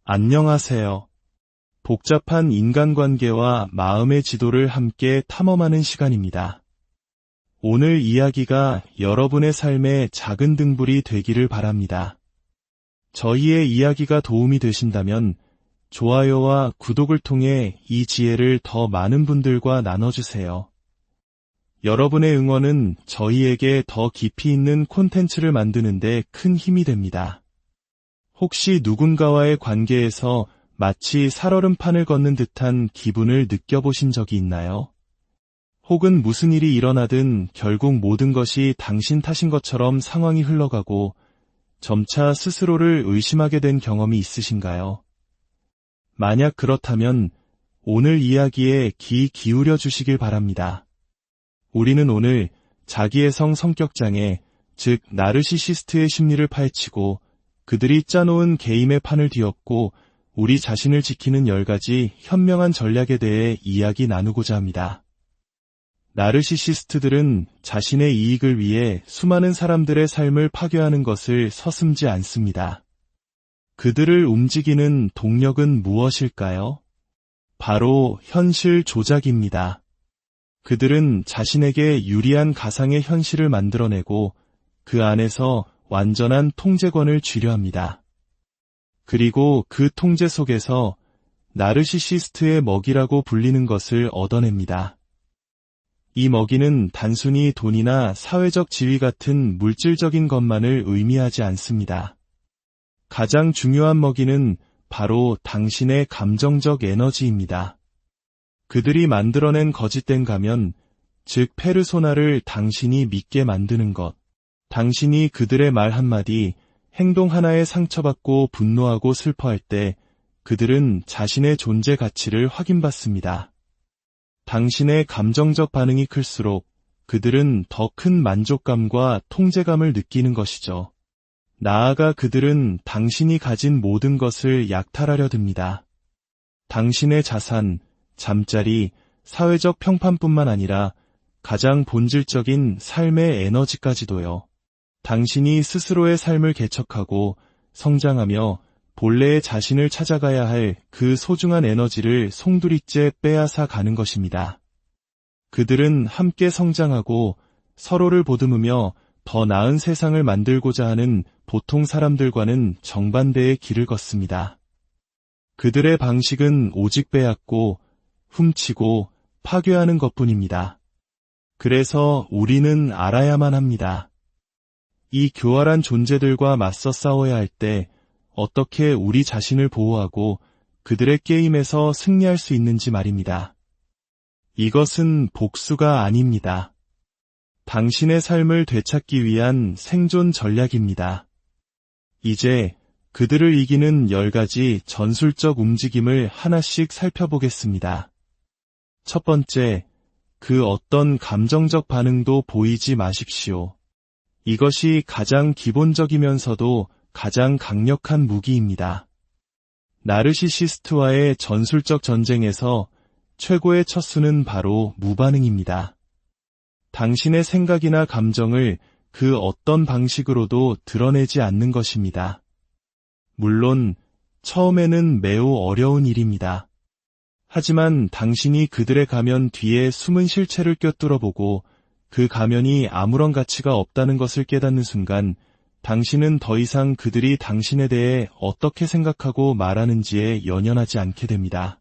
안녕하세요. 복잡한 인간관계와 마음의 지도를 함께 탐험하는 시간입니다. 오늘 이야기가 여러분의 삶의 작은 등불이 되기를 바랍니다. 저희의 이야기가 도움이 되신다면 좋아요와 구독을 통해 이 지혜를 더 많은 분들과 나눠주세요. 여러분의 응원은 저희에게 더 깊이 있는 콘텐츠를 만드는 데 큰 힘이 됩니다. 혹시 누군가와의 관계에서 마치 살얼음판을 걷는 듯한 기분을 느껴보신 적이 있나요? 혹은 무슨 일이 일어나든 결국 모든 것이 당신 탓인 것처럼 상황이 흘러가고 점차 스스로를 의심하게 된 경험이 있으신가요? 만약 그렇다면 오늘 이야기에 귀 기울여 주시길 바랍니다. 우리는 오늘 자기애성 성격장애, 즉 나르시시스트의 심리를 파헤치고 그들이 짜놓은 게임의 판을 뒤엎고 우리 자신을 지키는 10가지 현명한 전략에 대해 이야기 나누고자 합니다. 나르시시스트들은 자신의 이익을 위해 수많은 사람들의 삶을 파괴하는 것을 서슴지 않습니다. 그들을 움직이는 동력은 무엇일까요? 바로 현실 조작입니다. 그들은 자신에게 유리한 가상의 현실을 만들어내고 그 안에서 완전한 통제권을 쥐려합니다. 그리고 그 통제 속에서 나르시시스트의 먹이라고 불리는 것을 얻어냅니다. 이 먹이는 단순히 돈이나 사회적 지위 같은 물질적인 것만을 의미하지 않습니다. 가장 중요한 먹이는 바로 당신의 감정적 에너지입니다. 그들이 만들어낸 거짓된 가면, 즉 페르소나를 당신이 믿게 만드는 것. 당신이 그들의 말 한마디, 행동 하나에 상처받고 분노하고 슬퍼할 때 그들은 자신의 존재 가치를 확인받습니다. 당신의 감정적 반응이 클수록 그들은 더 큰 만족감과 통제감을 느끼는 것이죠. 나아가 그들은 당신이 가진 모든 것을 약탈하려 듭니다. 당신의 자산, 잠자리, 사회적 평판뿐만 아니라 가장 본질적인 삶의 에너지까지도요. 당신이 스스로의 삶을 개척하고 성장하며 본래의 자신을 찾아가야 할 그 소중한 에너지를 송두리째 빼앗아 가는 것입니다. 그들은 함께 성장하고 서로를 보듬으며 더 나은 세상을 만들고자 하는 보통 사람들과는 정반대의 길을 걷습니다. 그들의 방식은 오직 빼앗고 훔치고 파괴하는 것뿐입니다. 그래서 우리는 알아야만 합니다. 이 교활한 존재들과 맞서 싸워야 할 때 어떻게 우리 자신을 보호하고 그들의 게임에서 승리할 수 있는지 말입니다. 이것은 복수가 아닙니다. 당신의 삶을 되찾기 위한 생존 전략입니다. 이제 그들을 이기는 10가지 전술적 움직임을 하나씩 살펴보겠습니다. 첫 번째, 그 어떤 감정적 반응도 보이지 마십시오. 이것이 가장 기본적이면서도 가장 강력한 무기입니다. 나르시시스트와의 전술적 전쟁에서 최고의 첫 수는 바로 무반응입니다. 당신의 생각이나 감정을 그 어떤 방식으로도 드러내지 않는 것입니다. 물론 처음에는 매우 어려운 일입니다. 하지만 당신이 그들의 가면 뒤에 숨은 실체를 꿰뚫어보고 그 가면이 아무런 가치가 없다는 것을 깨닫는 순간 당신은 더 이상 그들이 당신에 대해 어떻게 생각하고 말하는지에 연연하지 않게 됩니다.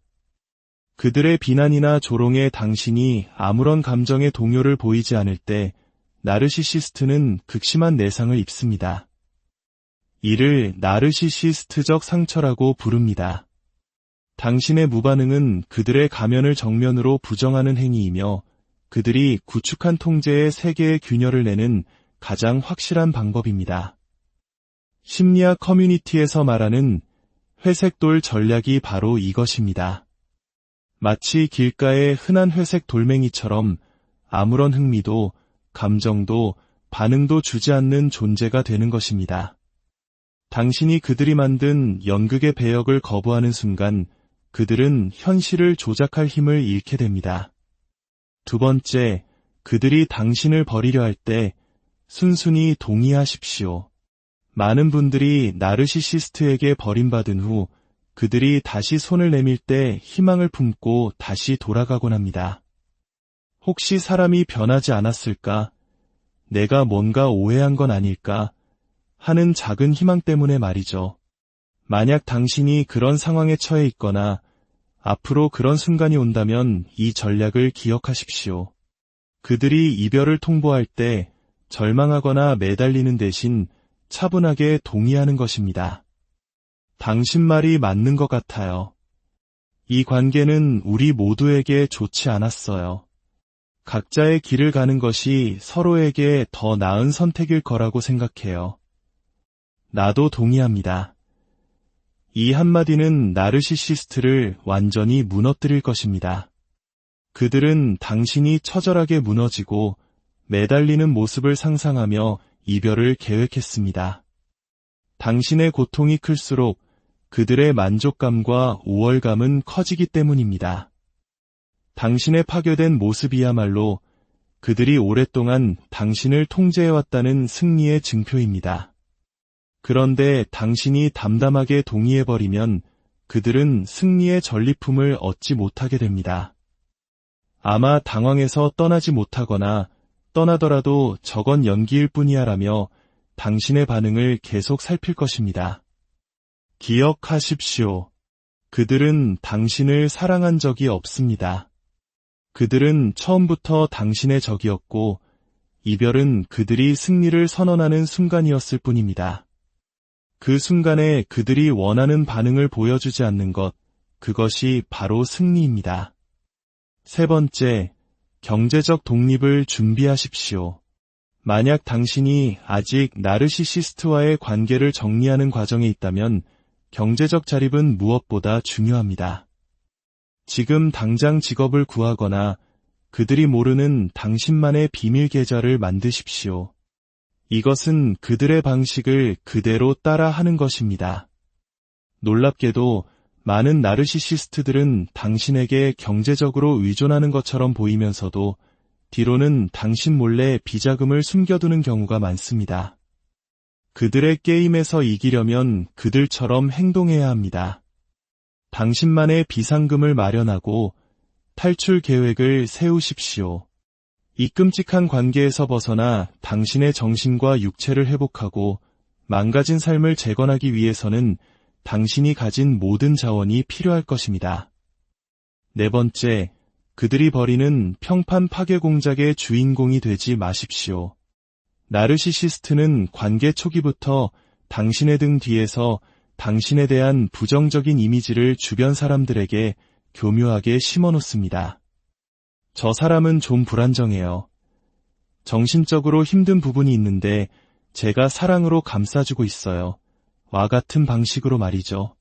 그들의 비난이나 조롱에 당신이 아무런 감정의 동요를 보이지 않을 때 나르시시스트는 극심한 내상을 입습니다. 이를 나르시시스트적 상처라고 부릅니다. 당신의 무반응은 그들의 가면을 정면으로 부정하는 행위이며 그들이 구축한 통제의 세계의 균열을 내는 가장 확실한 방법입니다. 심리학 커뮤니티에서 말하는 회색돌 전략이 바로 이것입니다. 마치 길가의 흔한 회색 돌멩이처럼 아무런 흥미도, 감정도, 반응도 주지 않는 존재가 되는 것입니다. 당신이 그들이 만든 연극의 배역을 거부하는 순간 그들은 현실을 조작할 힘을 잃게 됩니다. 두 번째, 그들이 당신을 버리려 할 때 순순히 동의하십시오. 많은 분들이 나르시시스트에게 버림받은 후 그들이 다시 손을 내밀 때 희망을 품고 다시 돌아가곤 합니다. 혹시 사람이 변하지 않았을까? 내가 뭔가 오해한 건 아닐까? 하는 작은 희망 때문에 말이죠. 만약 당신이 그런 상황에 처해 있거나 앞으로 그런 순간이 온다면 이 전략을 기억하십시오. 그들이 이별을 통보할 때 절망하거나 매달리는 대신 차분하게 동의하는 것입니다. 당신 말이 맞는 것 같아요. 이 관계는 우리 모두에게 좋지 않았어요. 각자의 길을 가는 것이 서로에게 더 나은 선택일 거라고 생각해요. 나도 동의합니다. 이 한마디는 나르시시스트를 완전히 무너뜨릴 것입니다. 그들은 당신이 처절하게 무너지고 매달리는 모습을 상상하며 이별을 계획했습니다. 당신의 고통이 클수록 그들의 만족감과 우월감은 커지기 때문입니다. 당신의 파괴된 모습이야말로 그들이 오랫동안 당신을 통제해왔다는 승리의 증표입니다. 그런데 당신이 담담하게 동의해버리면 그들은 승리의 전리품을 얻지 못하게 됩니다. 아마 당황해서 떠나지 못하거나 떠나더라도 저건 연기일 뿐이야라며 당신의 반응을 계속 살필 것입니다. 기억하십시오. 그들은 당신을 사랑한 적이 없습니다. 그들은 처음부터 당신의 적이었고 이별은 그들이 승리를 선언하는 순간이었을 뿐입니다. 그 순간에 그들이 원하는 반응을 보여주지 않는 것, 그것이 바로 승리입니다. 세 번째, 경제적 독립을 준비하십시오. 만약 당신이 아직 나르시시스트와의 관계를 정리하는 과정에 있다면 경제적 자립은 무엇보다 중요합니다. 지금 당장 직업을 구하거나 그들이 모르는 당신만의 비밀 계좌를 만드십시오. 이것은 그들의 방식을 그대로 따라 하는 것입니다. 놀랍게도 많은 나르시시스트들은 당신에게 경제적으로 의존하는 것처럼 보이면서도 뒤로는 당신 몰래 비자금을 숨겨두는 경우가 많습니다. 그들의 게임에서 이기려면 그들처럼 행동해야 합니다. 당신만의 비상금을 마련하고 탈출 계획을 세우십시오. 이 끔찍한 관계에서 벗어나 당신의 정신과 육체를 회복하고 망가진 삶을 재건하기 위해서는 당신이 가진 모든 자원이 필요할 것입니다. 네 번째, 그들이 벌이는 평판 파괴 공작의 주인공이 되지 마십시오. 나르시시스트는 관계 초기부터 당신의 등 뒤에서 당신에 대한 부정적인 이미지를 주변 사람들에게 교묘하게 심어놓습니다. 저 사람은 좀 불안정해요. 정신적으로 힘든 부분이 있는데 제가 사랑으로 감싸주고 있어요. 와 같은 방식으로 말이죠.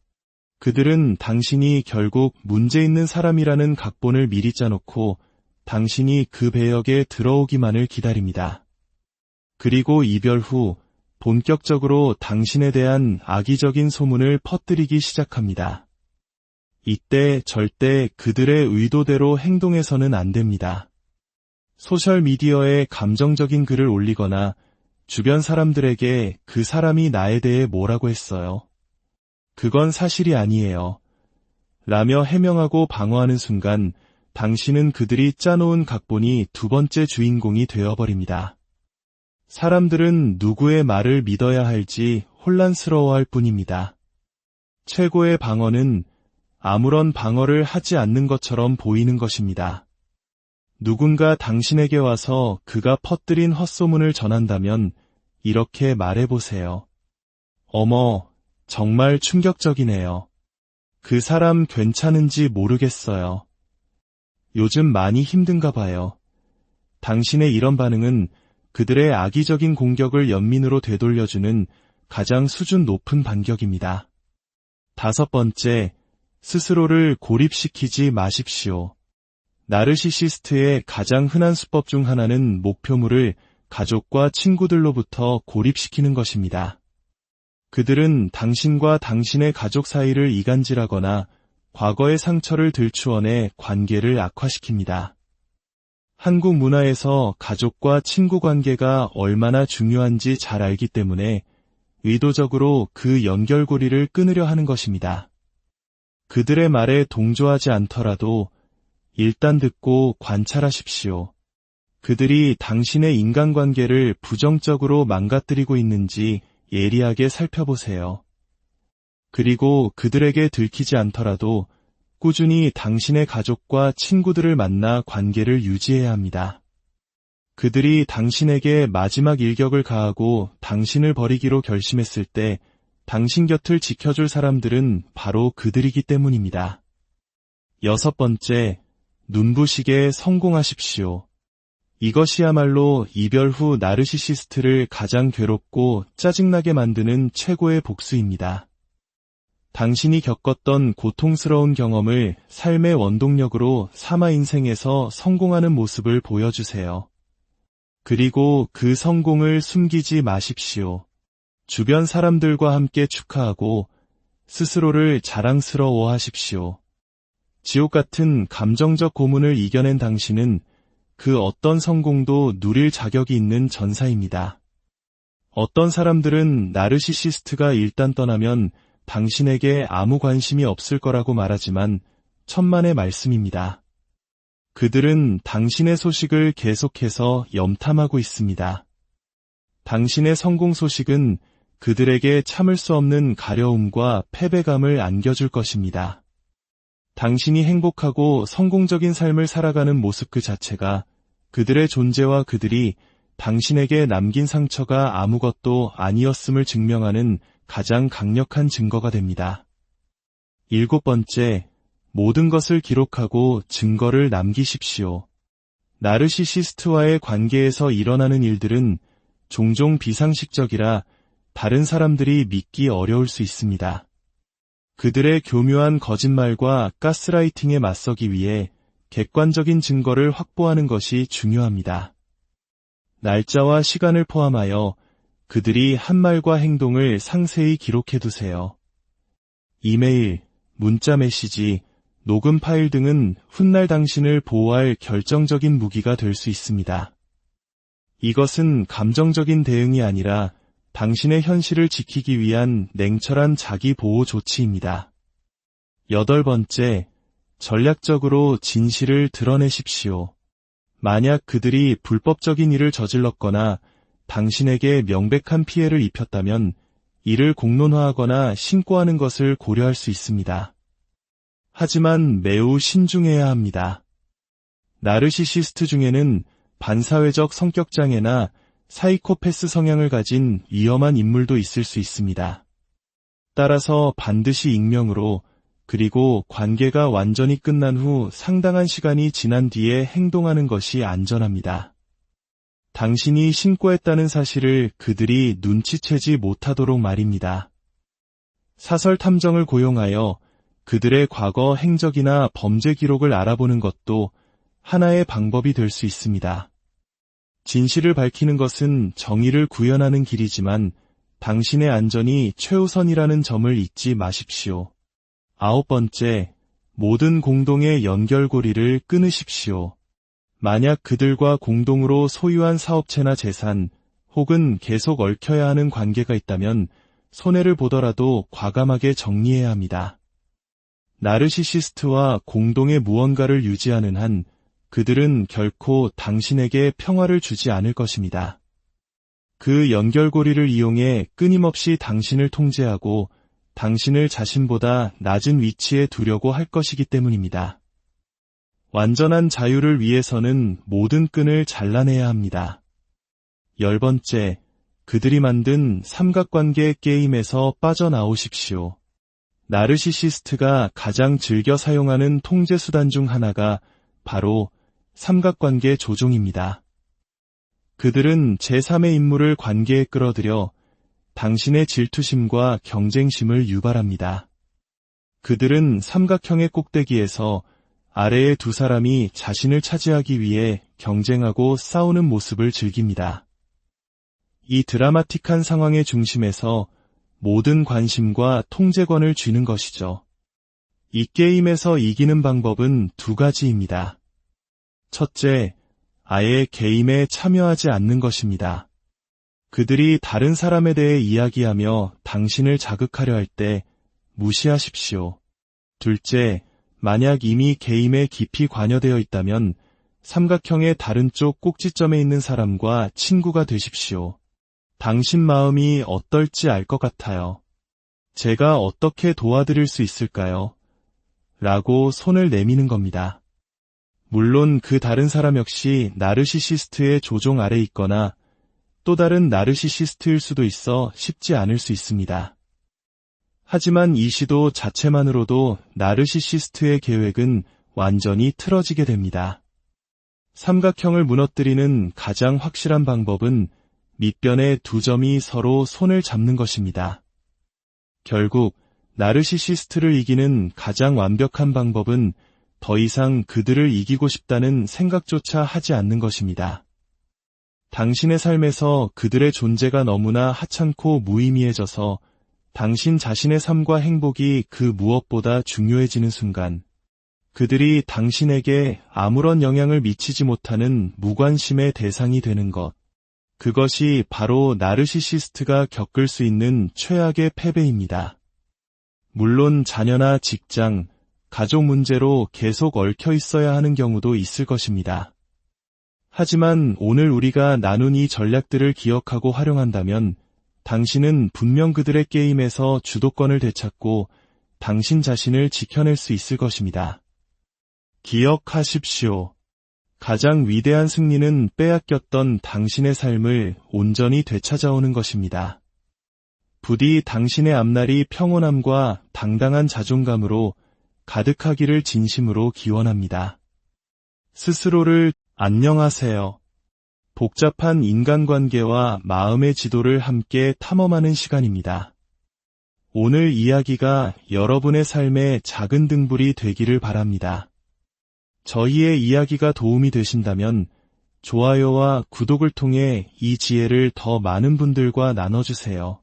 그들은 당신이 결국 문제 있는 사람이라는 각본을 미리 짜놓고 당신이 그 배역에 들어오기만을 기다립니다. 그리고 이별 후 본격적으로 당신에 대한 악의적인 소문을 퍼뜨리기 시작합니다. 이때 절대 그들의 의도대로 행동해서는 안 됩니다. 소셜미디어에 감정적인 글을 올리거나 주변 사람들에게 그 사람이 나에 대해 뭐라고 했어요. 그건 사실이 아니에요. 라며 해명하고 방어하는 순간 당신은 그들이 짜놓은 각본이 두 번째 주인공이 되어버립니다. 사람들은 누구의 말을 믿어야 할지 혼란스러워할 뿐입니다. 최고의 방어는 아무런 방어를 하지 않는 것처럼 보이는 것입니다. 누군가 당신에게 와서 그가 퍼뜨린 헛소문을 전한다면 이렇게 말해보세요. 어머, 정말 충격적이네요. 그 사람 괜찮은지 모르겠어요. 요즘 많이 힘든가 봐요. 당신의 이런 반응은 그들의 악의적인 공격을 연민으로 되돌려주는 가장 수준 높은 반격입니다. 다섯 번째, 스스로를 고립시키지 마십시오. 나르시시스트의 가장 흔한 수법 중 하나는 목표물을 가족과 친구들로부터 고립시키는 것입니다. 그들은 당신과 당신의 가족 사이를 이간질하거나 과거의 상처를 들추어내 관계를 악화시킵니다. 한국 문화에서 가족과 친구 관계가 얼마나 중요한지 잘 알기 때문에 의도적으로 그 연결고리를 끊으려 하는 것입니다. 그들의 말에 동조하지 않더라도 일단 듣고 관찰하십시오. 그들이 당신의 인간관계를 부정적으로 망가뜨리고 있는지 예리하게 살펴보세요. 그리고 그들에게 들키지 않더라도 꾸준히 당신의 가족과 친구들을 만나 관계를 유지해야 합니다. 그들이 당신에게 마지막 일격을 가하고 당신을 버리기로 결심했을 때 당신 곁을 지켜줄 사람들은 바로 그들이기 때문입니다. 6번째, 눈부시게 성공하십시오. 이것이야말로 이별 후 나르시시스트를 가장 괴롭고 짜증나게 만드는 최고의 복수입니다. 당신이 겪었던 고통스러운 경험을 삶의 원동력으로 삼아 인생에서 성공하는 모습을 보여주세요. 그리고 그 성공을 숨기지 마십시오. 주변 사람들과 함께 축하하고 스스로를 자랑스러워하십시오. 지옥 같은 감정적 고문을 이겨낸 당신은 그 어떤 성공도 누릴 자격이 있는 전사입니다. 어떤 사람들은 나르시시스트가 일단 떠나면 당신에게 아무 관심이 없을 거라고 말하지만 천만의 말씀입니다. 그들은 당신의 소식을 계속해서 염탐하고 있습니다. 당신의 성공 소식은 그들에게 참을 수 없는 가려움과 패배감을 안겨줄 것입니다. 당신이 행복하고 성공적인 삶을 살아가는 모습 그 자체가 그들의 존재와 그들이 당신에게 남긴 상처가 아무것도 아니었음을 증명하는 가장 강력한 증거가 됩니다. 7번째, 모든 것을 기록하고 증거를 남기십시오. 나르시시스트와의 관계에서 일어나는 일들은 종종 비상식적이라 다른 사람들이 믿기 어려울 수 있습니다. 그들의 교묘한 거짓말과 가스라이팅에 맞서기 위해 객관적인 증거를 확보하는 것이 중요합니다. 날짜와 시간을 포함하여 그들이 한 말과 행동을 상세히 기록해두세요. 이메일, 문자 메시지, 녹음 파일 등은 훗날 당신을 보호할 결정적인 무기가 될 수 있습니다. 이것은 감정적인 대응이 아니라 당신의 현실을 지키기 위한 냉철한 자기 보호 조치입니다. 8번째, 전략적으로 진실을 드러내십시오. 만약 그들이 불법적인 일을 저질렀거나 당신에게 명백한 피해를 입혔다면 이를 공론화하거나 신고하는 것을 고려할 수 있습니다. 하지만 매우 신중해야 합니다. 나르시시스트 중에는 반사회적 성격장애나 사이코패스 성향을 가진 위험한 인물도 있을 수 있습니다. 따라서 반드시 익명으로 그리고 관계가 완전히 끝난 후 상당한 시간이 지난 뒤에 행동하는 것이 안전합니다. 당신이 신고했다는 사실을 그들이 눈치채지 못하도록 말입니다. 사설 탐정을 고용하여 그들의 과거 행적이나 범죄 기록을 알아보는 것도 하나의 방법이 될 수 있습니다. 진실을 밝히는 것은 정의를 구현하는 길이지만 당신의 안전이 최우선이라는 점을 잊지 마십시오. 9번째, 모든 공동의 연결고리를 끊으십시오. 만약 그들과 공동으로 소유한 사업체나 재산 혹은 계속 얽혀야 하는 관계가 있다면 손해를 보더라도 과감하게 정리해야 합니다. 나르시시스트와 공동의 무언가를 유지하는 한 그들은 결코 당신에게 평화를 주지 않을 것입니다. 그 연결고리를 이용해 끊임없이 당신을 통제하고 당신을 자신보다 낮은 위치에 두려고 할 것이기 때문입니다. 완전한 자유를 위해서는 모든 끈을 잘라내야 합니다. 10번째, 그들이 만든 삼각관계 게임에서 빠져나오십시오. 나르시시스트가 가장 즐겨 사용하는 통제 수단 중 하나가 바로 삼각관계 조종입니다. 그들은 제3의 인물을 관계에 끌어들여 당신의 질투심과 경쟁심을 유발합니다. 그들은 삼각형의 꼭대기에서 아래의 두 사람이 자신을 차지하기 위해 경쟁하고 싸우는 모습을 즐깁니다. 이 드라마틱한 상황의 중심에서 모든 관심과 통제권을 쥐는 것이죠. 이 게임에서 이기는 방법은 두 가지입니다. 첫째, 아예 게임에 참여하지 않는 것입니다. 그들이 다른 사람에 대해 이야기하며 당신을 자극하려 할 때 무시하십시오. 둘째, 만약 이미 게임에 깊이 관여되어 있다면 삼각형의 다른 쪽 꼭지점에 있는 사람과 친구가 되십시오. 당신 마음이 어떨지 알 것 같아요. 제가 어떻게 도와드릴 수 있을까요? 라고 손을 내미는 겁니다. 물론 그 다른 사람 역시 나르시시스트의 조종 아래 있거나 또 다른 나르시시스트일 수도 있어 쉽지 않을 수 있습니다. 하지만 이 시도 자체만으로도 나르시시스트의 계획은 완전히 틀어지게 됩니다. 삼각형을 무너뜨리는 가장 확실한 방법은 밑변의 두 점이 서로 손을 잡는 것입니다. 결국 나르시시스트를 이기는 가장 완벽한 방법은 더 이상 그들을 이기고 싶다는 생각조차 하지 않는 것입니다. 당신의 삶에서 그들의 존재가 너무나 하찮고 무의미해져서 당신 자신의 삶과 행복이 그 무엇보다 중요해지는 순간, 그들이 당신에게 아무런 영향을 미치지 못하는 무관심의 대상이 되는 것, 그것이 바로 나르시시스트가 겪을 수 있는 최악의 패배입니다. 물론 자녀나 직장, 가족 문제로 계속 얽혀 있어야 하는 경우도 있을 것입니다. 하지만 오늘 우리가 나눈 이 전략들을 기억하고 활용한다면 당신은 분명 그들의 게임에서 주도권을 되찾고 당신 자신을 지켜낼 수 있을 것입니다. 기억하십시오. 가장 위대한 승리는 빼앗겼던 당신의 삶을 온전히 되찾아오는 것입니다. 부디 당신의 앞날이 평온함과 당당한 자존감으로 가득하기를 진심으로 기원합니다. 스스로를 안녕하세요. 복잡한 인간관계와 마음의 지도를 함께 탐험하는 시간입니다. 오늘 이야기가 여러분의 삶의 작은 등불이 되기를 바랍니다. 저희의 이야기가 도움이 되신다면 좋아요와 구독을 통해 이 지혜를 더 많은 분들과 나눠주세요.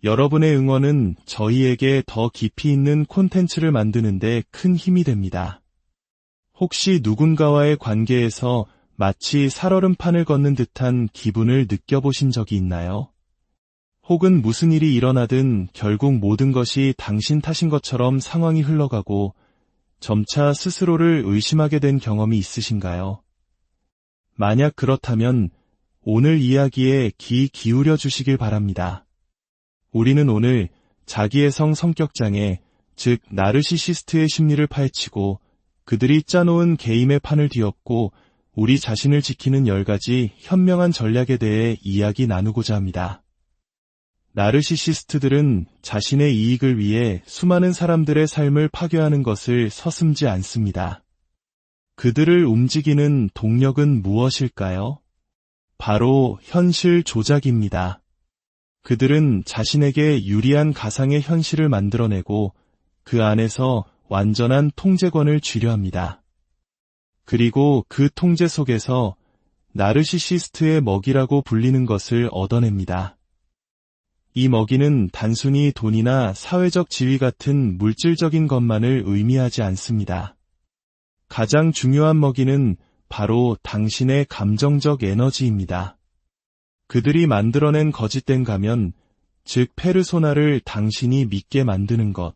여러분의 응원은 저희에게 더 깊이 있는 콘텐츠를 만드는 데 큰 힘이 됩니다. 혹시 누군가와의 관계에서 마치 살얼음판을 걷는 듯한 기분을 느껴보신 적이 있나요? 혹은 무슨 일이 일어나든 결국 모든 것이 당신 탓인 것처럼 상황이 흘러가고 점차 스스로를 의심하게 된 경험이 있으신가요? 만약 그렇다면 오늘 이야기에 귀 기울여 주시길 바랍니다. 우리는 오늘 자기애성 성격장애, 즉 나르시시스트의 심리를 파헤치고 그들이 짜놓은 게임의 판을 뒤엎고 우리 자신을 지키는 10가지 현명한 전략에 대해 이야기 나누고자 합니다. 나르시시스트들은 자신의 이익을 위해 수많은 사람들의 삶을 파괴하는 것을 서슴지 않습니다. 그들을 움직이는 동력은 무엇일까요? 바로 현실 조작입니다. 그들은 자신에게 유리한 가상의 현실을 만들어내고 그 안에서 완전한 통제권을 쥐려합니다. 그리고 그 통제 속에서 나르시시스트의 먹이라고 불리는 것을 얻어냅니다. 이 먹이는 단순히 돈이나 사회적 지위 같은 물질적인 것만을 의미하지 않습니다. 가장 중요한 먹이는 바로 당신의 감정적 에너지입니다. 그들이 만들어낸 거짓된 가면, 즉 페르소나를 당신이 믿게 만드는 것,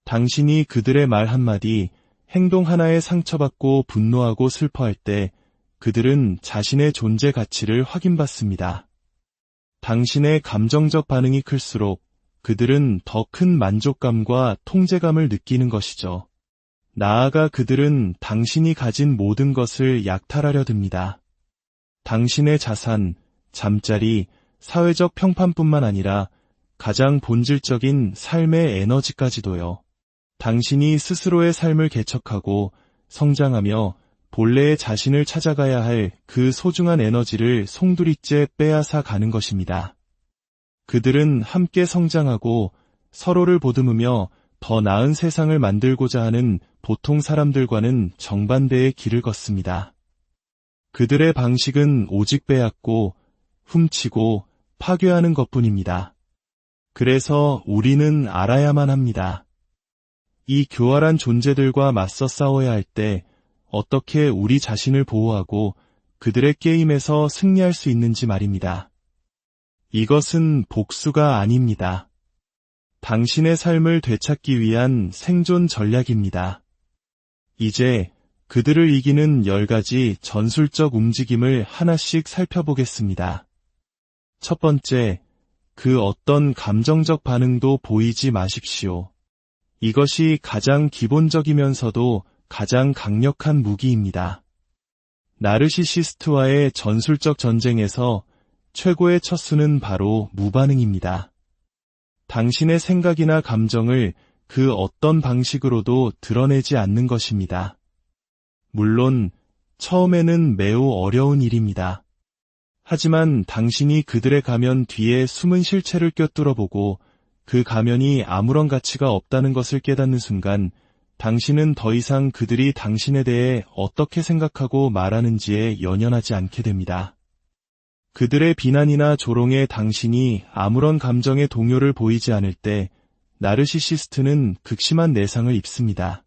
당신이 그들의 말 한마디, 행동 하나에 상처받고 분노하고 슬퍼할 때 그들은 자신의 존재 가치를 확인받습니다. 당신의 감정적 반응이 클수록 그들은 더 큰 만족감과 통제감을 느끼는 것이죠. 나아가 그들은 당신이 가진 모든 것을 약탈하려 듭니다. 당신의 자산, 잠자리, 사회적 평판뿐만 아니라 가장 본질적인 삶의 에너지까지도요. 당신이 스스로의 삶을 개척하고 성장하며 본래의 자신을 찾아가야 할 그 소중한 에너지를 송두리째 빼앗아 가는 것입니다. 그들은 함께 성장하고 서로를 보듬으며 더 나은 세상을 만들고자 하는 보통 사람들과는 정반대의 길을 걷습니다. 그들의 방식은 오직 빼앗고 훔치고 파괴하는 것뿐입니다. 그래서 우리는 알아야만 합니다. 이 교활한 존재들과 맞서 싸워야 할 때 어떻게 우리 자신을 보호하고 그들의 게임에서 승리할 수 있는지 말입니다. 이것은 복수가 아닙니다. 당신의 삶을 되찾기 위한 생존 전략입니다. 이제 그들을 이기는 10가지 전술적 움직임을 하나씩 살펴보겠습니다. 첫 번째, 그 어떤 감정적 반응도 보이지 마십시오. 이것이 가장 기본적이면서도 가장 강력한 무기입니다. 나르시시스트와의 전술적 전쟁에서 최고의 첫 수는 바로 무반응입니다. 당신의 생각이나 감정을 그 어떤 방식으로도 드러내지 않는 것입니다. 물론 처음에는 매우 어려운 일입니다. 하지만 당신이 그들의 가면 뒤에 숨은 실체를 꿰뚫어보고 그 가면이 아무런 가치가 없다는 것을 깨닫는 순간 당신은 더 이상 그들이 당신에 대해 어떻게 생각하고 말하는지에 연연하지 않게 됩니다. 그들의 비난이나 조롱에 당신이 아무런 감정의 동요를 보이지 않을 때 나르시시스트는 극심한 내상을 입습니다.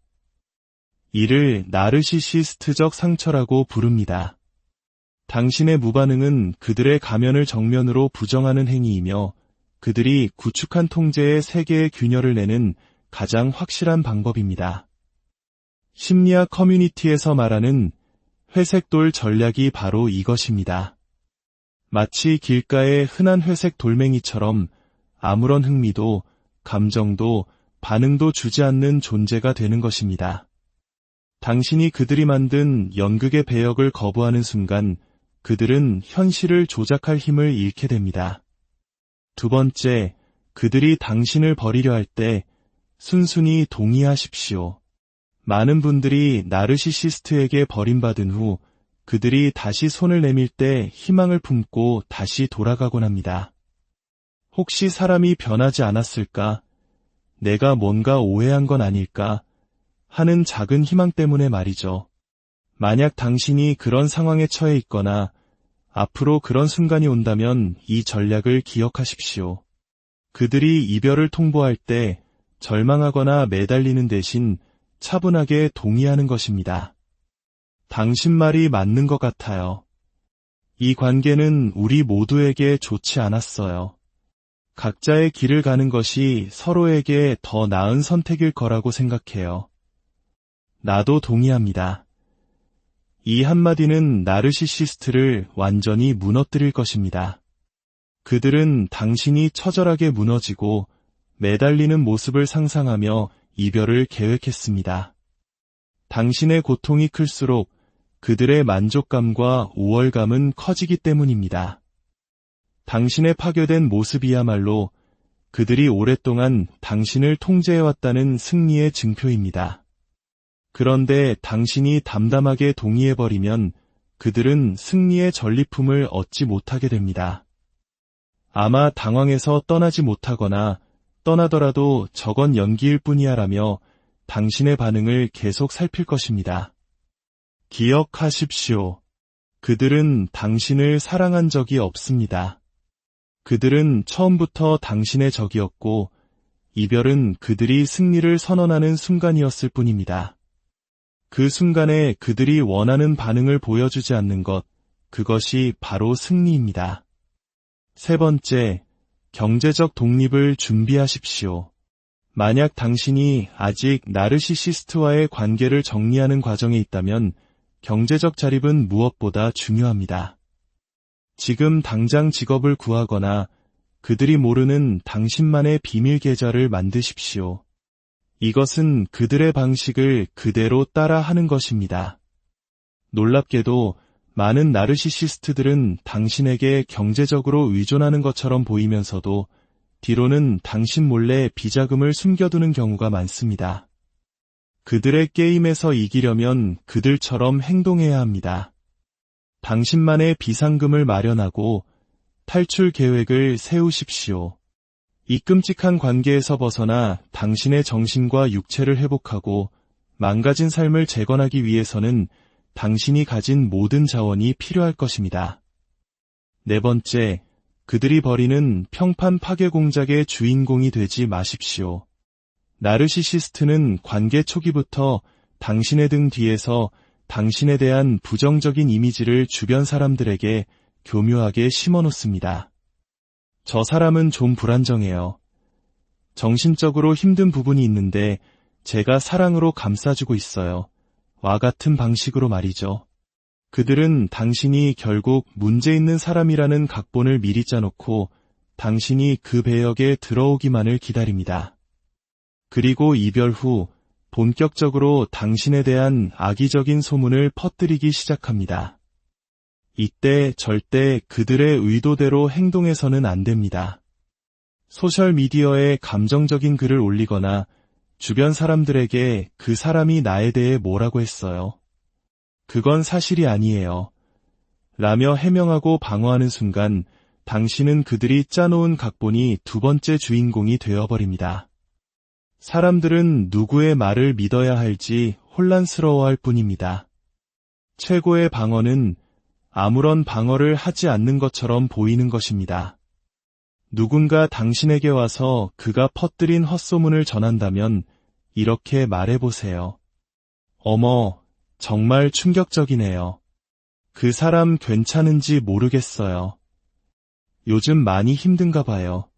이를 나르시시스트적 상처라고 부릅니다. 당신의 무반응은 그들의 가면을 정면으로 부정하는 행위이며 그들이 구축한 통제의 세계의 균열을 내는 가장 확실한 방법입니다. 심리학 커뮤니티에서 말하는 회색돌 전략이 바로 이것입니다. 마치 길가의 흔한 회색 돌멩이처럼 아무런 흥미도, 감정도, 반응도 주지 않는 존재가 되는 것입니다. 당신이 그들이 만든 연극의 배역을 거부하는 순간 그들은 현실을 조작할 힘을 잃게 됩니다. 두 번째, 그들이 당신을 버리려 할 때 순순히 동의하십시오. 많은 분들이 나르시시스트에게 버림받은 후 그들이 다시 손을 내밀 때 희망을 품고 다시 돌아가곤 합니다. 혹시 사람이 변하지 않았을까? 내가 뭔가 오해한 건 아닐까? 하는 작은 희망 때문에 말이죠. 만약 당신이 그런 상황에 처해 있거나 앞으로 그런 순간이 온다면 이 전략을 기억하십시오. 그들이 이별을 통보할 때 절망하거나 매달리는 대신 차분하게 동의하는 것입니다. 당신 말이 맞는 것 같아요. 이 관계는 우리 모두에게 좋지 않았어요. 각자의 길을 가는 것이 서로에게 더 나은 선택일 거라고 생각해요. 나도 동의합니다. 이 한마디는 나르시시스트를 완전히 무너뜨릴 것입니다. 그들은 당신이 처절하게 무너지고 매달리는 모습을 상상하며 이별을 계획했습니다. 당신의 고통이 클수록 그들의 만족감과 우월감은 커지기 때문입니다. 당신의 파괴된 모습이야말로 그들이 오랫동안 당신을 통제해왔다는 승리의 증표입니다. 그런데 당신이 담담하게 동의해버리면 그들은 승리의 전리품을 얻지 못하게 됩니다. 아마 당황해서 떠나지 못하거나 떠나더라도 저건 연기일 뿐이야라며 당신의 반응을 계속 살필 것입니다. 기억하십시오. 그들은 당신을 사랑한 적이 없습니다. 그들은 처음부터 당신의 적이었고 이별은 그들이 승리를 선언하는 순간이었을 뿐입니다. 그 순간에 그들이 원하는 반응을 보여주지 않는 것, 그것이 바로 승리입니다. 세 번째, 경제적 독립을 준비하십시오. 만약 당신이 아직 나르시시스트와의 관계를 정리하는 과정에 있다면 경제적 자립은 무엇보다 중요합니다. 지금 당장 직업을 구하거나 그들이 모르는 당신만의 비밀 계좌를 만드십시오. 이것은 그들의 방식을 그대로 따라 하는 것입니다. 놀랍게도 많은 나르시시스트들은 당신에게 경제적으로 의존하는 것처럼 보이면서도 뒤로는 당신 몰래 비자금을 숨겨두는 경우가 많습니다. 그들의 게임에서 이기려면 그들처럼 행동해야 합니다. 당신만의 비상금을 마련하고 탈출 계획을 세우십시오. 이 끔찍한 관계에서 벗어나 당신의 정신과 육체를 회복하고 망가진 삶을 재건하기 위해서는 당신이 가진 모든 자원이 필요할 것입니다. 네 번째, 그들이 벌이는 평판 파괴 공작의 주인공이 되지 마십시오. 나르시시스트는 관계 초기부터 당신의 등 뒤에서 당신에 대한 부정적인 이미지를 주변 사람들에게 교묘하게 심어놓습니다. 저 사람은 좀 불안정해요. 정신적으로 힘든 부분이 있는데 제가 사랑으로 감싸주고 있어요. 와 같은 방식으로 말이죠. 그들은 당신이 결국 문제 있는 사람이라는 각본을 미리 짜놓고 당신이 그 배역에 들어오기만을 기다립니다. 그리고 이별 후 본격적으로 당신에 대한 악의적인 소문을 퍼뜨리기 시작합니다. 이때 절대 그들의 의도대로 행동해서는 안 됩니다. 소셜미디어에 감정적인 글을 올리거나 주변 사람들에게 그 사람이 나에 대해 뭐라고 했어요. 그건 사실이 아니에요. 라며 해명하고 방어하는 순간 당신은 그들이 짜놓은 각본이 두 번째 주인공이 되어버립니다. 사람들은 누구의 말을 믿어야 할지 혼란스러워할 뿐입니다. 최고의 방어는 아무런 방어를 하지 않는 것처럼 보이는 것입니다. 누군가 당신에게 와서 그가 퍼뜨린 헛소문을 전한다면 이렇게 말해보세요. 어머, 정말 충격적이네요. 그 사람 괜찮은지 모르겠어요. 요즘 많이 힘든가 봐요.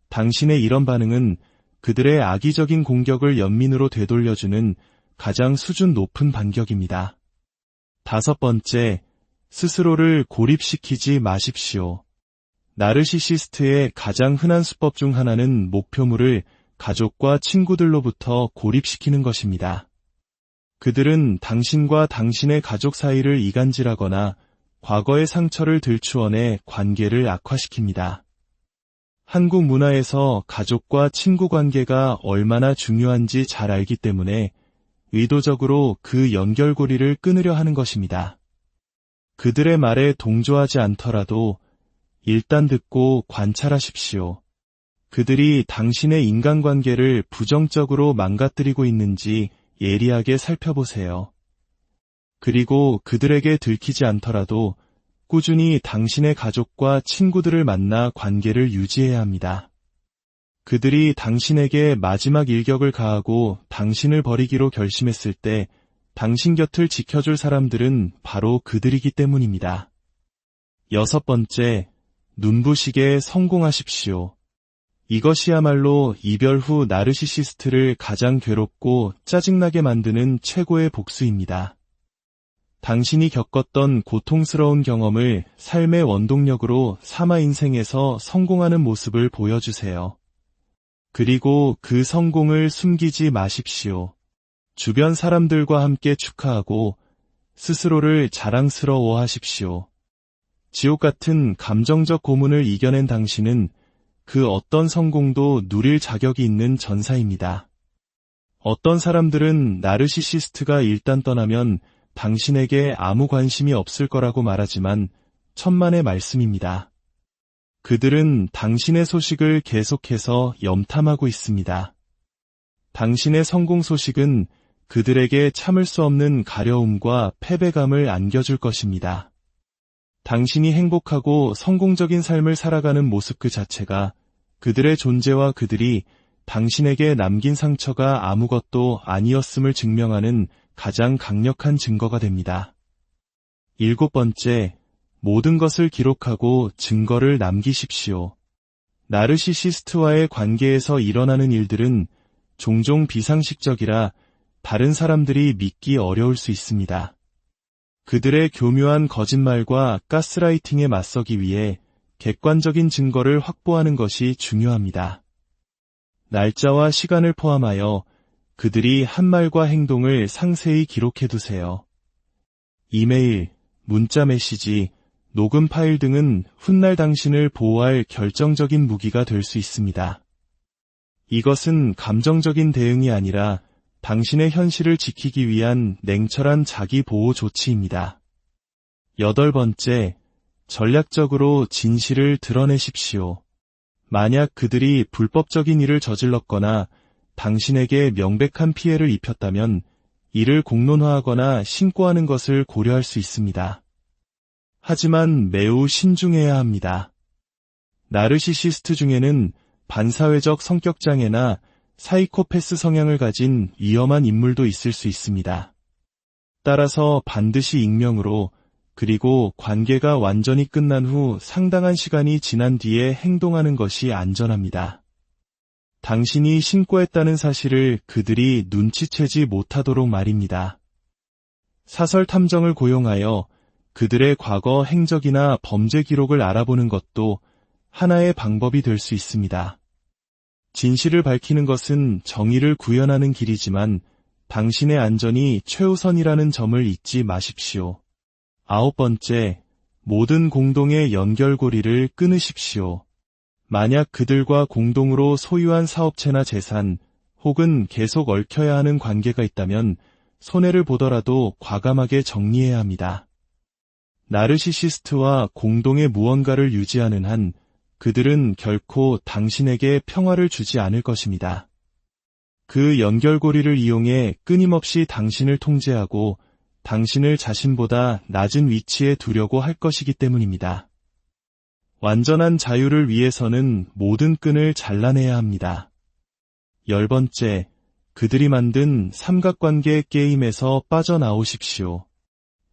당신의 이런 반응은 그들의 악의적인 공격을 연민으로 되돌려주는 가장 수준 높은 반격입니다. 5번째, 스스로를 고립시키지 마십시오. 나르시시스트의 가장 흔한 수법 중 하나는 목표물을 가족과 친구들로부터 고립시키는 것입니다. 그들은 당신과 당신의 가족 사이를 이간질하거나 과거의 상처를 들추어내 관계를 악화시킵니다. 한국 문화에서 가족과 친구 관계가 얼마나 중요한지 잘 알기 때문에 의도적으로 그 연결고리를 끊으려 하는 것입니다. 그들의 말에 동조하지 않더라도 일단 듣고 관찰하십시오. 그들이 당신의 인간관계를 부정적으로 망가뜨리고 있는지 예리하게 살펴보세요. 그리고 그들에게 들키지 않더라도 꾸준히 당신의 가족과 친구들을 만나 관계를 유지해야 합니다. 그들이 당신에게 마지막 일격을 가하고 당신을 버리기로 결심했을 때 당신 곁을 지켜줄 사람들은 바로 그들이기 때문입니다. 6번째, 눈부시게 성공하십시오. 이것이야말로 이별 후 나르시시스트를 가장 괴롭고 짜증나게 만드는 최고의 복수입니다. 당신이 겪었던 고통스러운 경험을 삶의 원동력으로 삼아 인생에서 성공하는 모습을 보여주세요. 그리고 그 성공을 숨기지 마십시오. 주변 사람들과 함께 축하하고 스스로를 자랑스러워하십시오. 지옥 같은 감정적 고문을 이겨낸 당신은 그 어떤 성공도 누릴 자격이 있는 전사입니다. 어떤 사람들은 나르시시스트가 일단 떠나면 당신에게 아무 관심이 없을 거라고 말하지만 천만의 말씀입니다. 그들은 당신의 소식을 계속해서 염탐하고 있습니다. 당신의 성공 소식은 그들에게 참을 수 없는 가려움과 패배감을 안겨줄 것입니다. 당신이 행복하고 성공적인 삶을 살아가는 모습 그 자체가 그들의 존재와 그들이 당신에게 남긴 상처가 아무것도 아니었음을 증명하는 가장 강력한 증거가 됩니다. 7번째, 모든 것을 기록하고 증거를 남기십시오. 나르시시스트와의 관계에서 일어나는 일들은 종종 비상식적이라 다른 사람들이 믿기 어려울 수 있습니다. 그들의 교묘한 거짓말과 가스라이팅에 맞서기 위해 객관적인 증거를 확보하는 것이 중요합니다. 날짜와 시간을 포함하여 그들이 한 말과 행동을 상세히 기록해두세요. 이메일, 문자 메시지, 녹음 파일 등은 훗날 당신을 보호할 결정적인 무기가 될 수 있습니다. 이것은 감정적인 대응이 아니라 당신의 현실을 지키기 위한 냉철한 자기 보호 조치입니다. 8번째, 전략적으로 진실을 드러내십시오. 만약 그들이 불법적인 일을 저질렀거나 당신에게 명백한 피해를 입혔다면 이를 공론화하거나 신고하는 것을 고려할 수 있습니다. 하지만 매우 신중해야 합니다. 나르시시스트 중에는 반사회적 성격장애나 사이코패스 성향을 가진 위험한 인물도 있을 수 있습니다. 따라서 반드시 익명으로 그리고 관계가 완전히 끝난 후 상당한 시간이 지난 뒤에 행동하는 것이 안전합니다. 당신이 신고했다는 사실을 그들이 눈치채지 못하도록 말입니다. 사설 탐정을 고용하여 그들의 과거 행적이나 범죄 기록을 알아보는 것도 하나의 방법이 될 수 있습니다. 진실을 밝히는 것은 정의를 구현하는 길이지만 당신의 안전이 최우선이라는 점을 잊지 마십시오. 9번째, 모든 공동의 연결고리를 끊으십시오. 만약 그들과 공동으로 소유한 사업체나 재산, 혹은 계속 얽혀야 하는 관계가 있다면 손해를 보더라도 과감하게 정리해야 합니다. 나르시시스트와 공동의 무언가를 유지하는 한 그들은 결코 당신에게 평화를 주지 않을 것입니다. 그 연결고리를 이용해 끊임없이 당신을 통제하고 당신을 자신보다 낮은 위치에 두려고 할 것이기 때문입니다. 완전한 자유를 위해서는 모든 끈을 잘라내야 합니다. 10번째, 그들이 만든 삼각관계 게임에서 빠져나오십시오.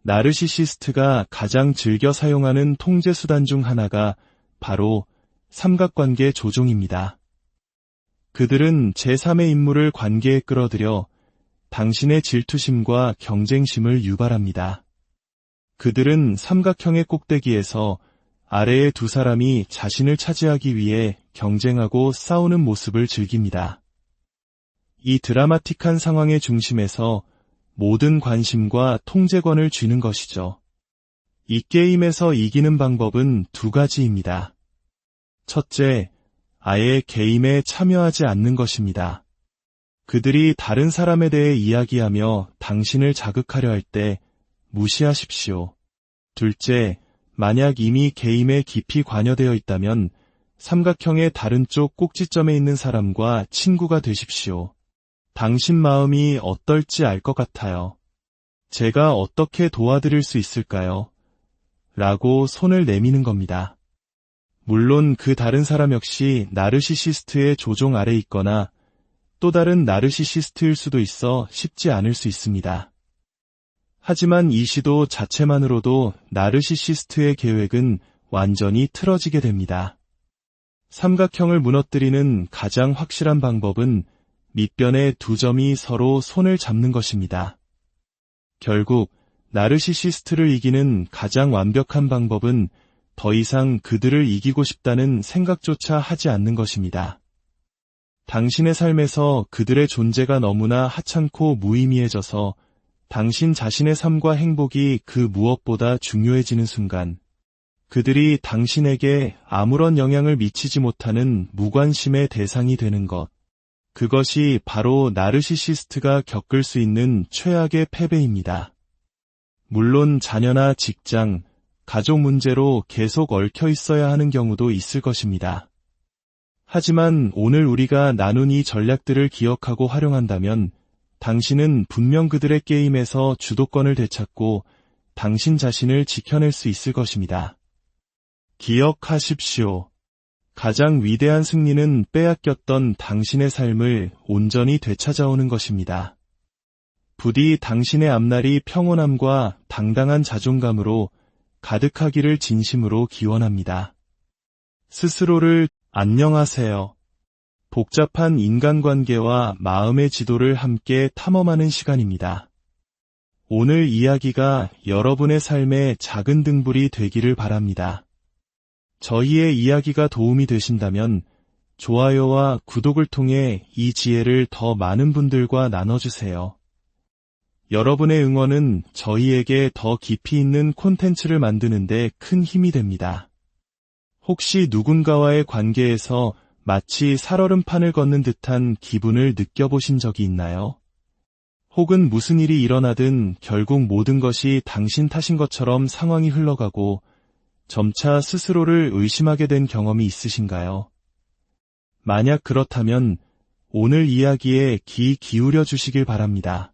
나르시시스트가 가장 즐겨 사용하는 통제수단 중 하나가 바로 삼각관계 조종입니다. 그들은 제3의 인물을 관계에 끌어들여 당신의 질투심과 경쟁심을 유발합니다. 그들은 삼각형의 꼭대기에서 아래의 두 사람이 자신을 차지하기 위해 경쟁하고 싸우는 모습을 즐깁니다. 이 드라마틱한 상황의 중심에서 모든 관심과 통제권을 쥐는 것이죠. 이 게임에서 이기는 방법은 두 가지입니다. 첫째, 아예 게임에 참여하지 않는 것입니다. 그들이 다른 사람에 대해 이야기하며 당신을 자극하려 할 때 무시하십시오. 둘째, 만약 이미 게임에 깊이 관여되어 있다면 삼각형의 다른 쪽 꼭지점에 있는 사람과 친구가 되십시오. 당신 마음이 어떨지 알 것 같아요. 제가 어떻게 도와드릴 수 있을까요? 라고 손을 내미는 겁니다. 물론 그 다른 사람 역시 나르시시스트의 조종 아래 있거나 또 다른 나르시시스트일 수도 있어 쉽지 않을 수 있습니다. 하지만 이 시도 자체만으로도 나르시시스트의 계획은 완전히 틀어지게 됩니다. 삼각형을 무너뜨리는 가장 확실한 방법은 밑변의 두 점이 서로 손을 잡는 것입니다. 결국 나르시시스트를 이기는 가장 완벽한 방법은 더 이상 그들을 이기고 싶다는 생각조차 하지 않는 것입니다. 당신의 삶에서 그들의 존재가 너무나 하찮고 무의미해져서 당신 자신의 삶과 행복이 그 무엇보다 중요해지는 순간, 그들이 당신에게 아무런 영향을 미치지 못하는 무관심의 대상이 되는 것, 그것이 바로 나르시시스트가 겪을 수 있는 최악의 패배입니다. 물론 자녀나 직장, 가족 문제로 계속 얽혀 있어야 하는 경우도 있을 것입니다. 하지만 오늘 우리가 나눈 이 전략들을 기억하고 활용한다면 당신은 분명 그들의 게임에서 주도권을 되찾고 당신 자신을 지켜낼 수 있을 것입니다. 기억하십시오. 가장 위대한 승리는 빼앗겼던 당신의 삶을 온전히 되찾아오는 것입니다. 부디 당신의 앞날이 평온함과 당당한 자존감으로 가득하기를 진심으로 기원합니다. 스스로를 안녕하세요. 복잡한 인간관계와 마음의 지도를 함께 탐험하는 시간입니다. 오늘 이야기가 여러분의 삶의 작은 등불이 되기를 바랍니다. 저희의 이야기가 도움이 되신다면 좋아요와 구독을 통해 이 지혜를 더 많은 분들과 나눠주세요. 여러분의 응원은 저희에게 더 깊이 있는 콘텐츠를 만드는 데 큰 힘이 됩니다. 혹시 누군가와의 관계에서 마치 살얼음판을 걷는 듯한 기분을 느껴보신 적이 있나요? 혹은 무슨 일이 일어나든 결국 모든 것이 당신 탓인 것처럼 상황이 흘러가고 점차 스스로를 의심하게 된 경험이 있으신가요? 만약 그렇다면 오늘 이야기에 귀 기울여 주시길 바랍니다.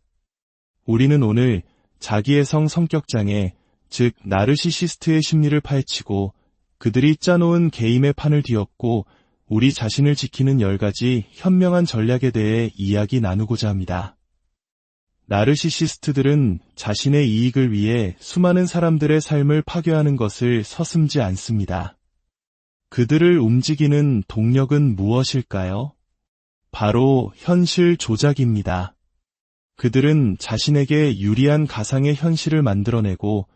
우리는 오늘 자기애성 성격장애, 즉 나르시시스트의 심리를 파헤치고 그들이 짜놓은 게임의 판을 뒤엎고 우리 자신을 지키는 10가지 현명한 전략에 대해 이야기 나누고자 합니다. 나르시시스트들은 자신의 이익을 위해 수많은 사람들의 삶을 파괴하는 것을 서슴지 않습니다. 그들을 움직이는 동력은 무엇일까요? 바로 현실 조작입니다. 그들은 자신에게 유리한 가상의 현실을 만들어내고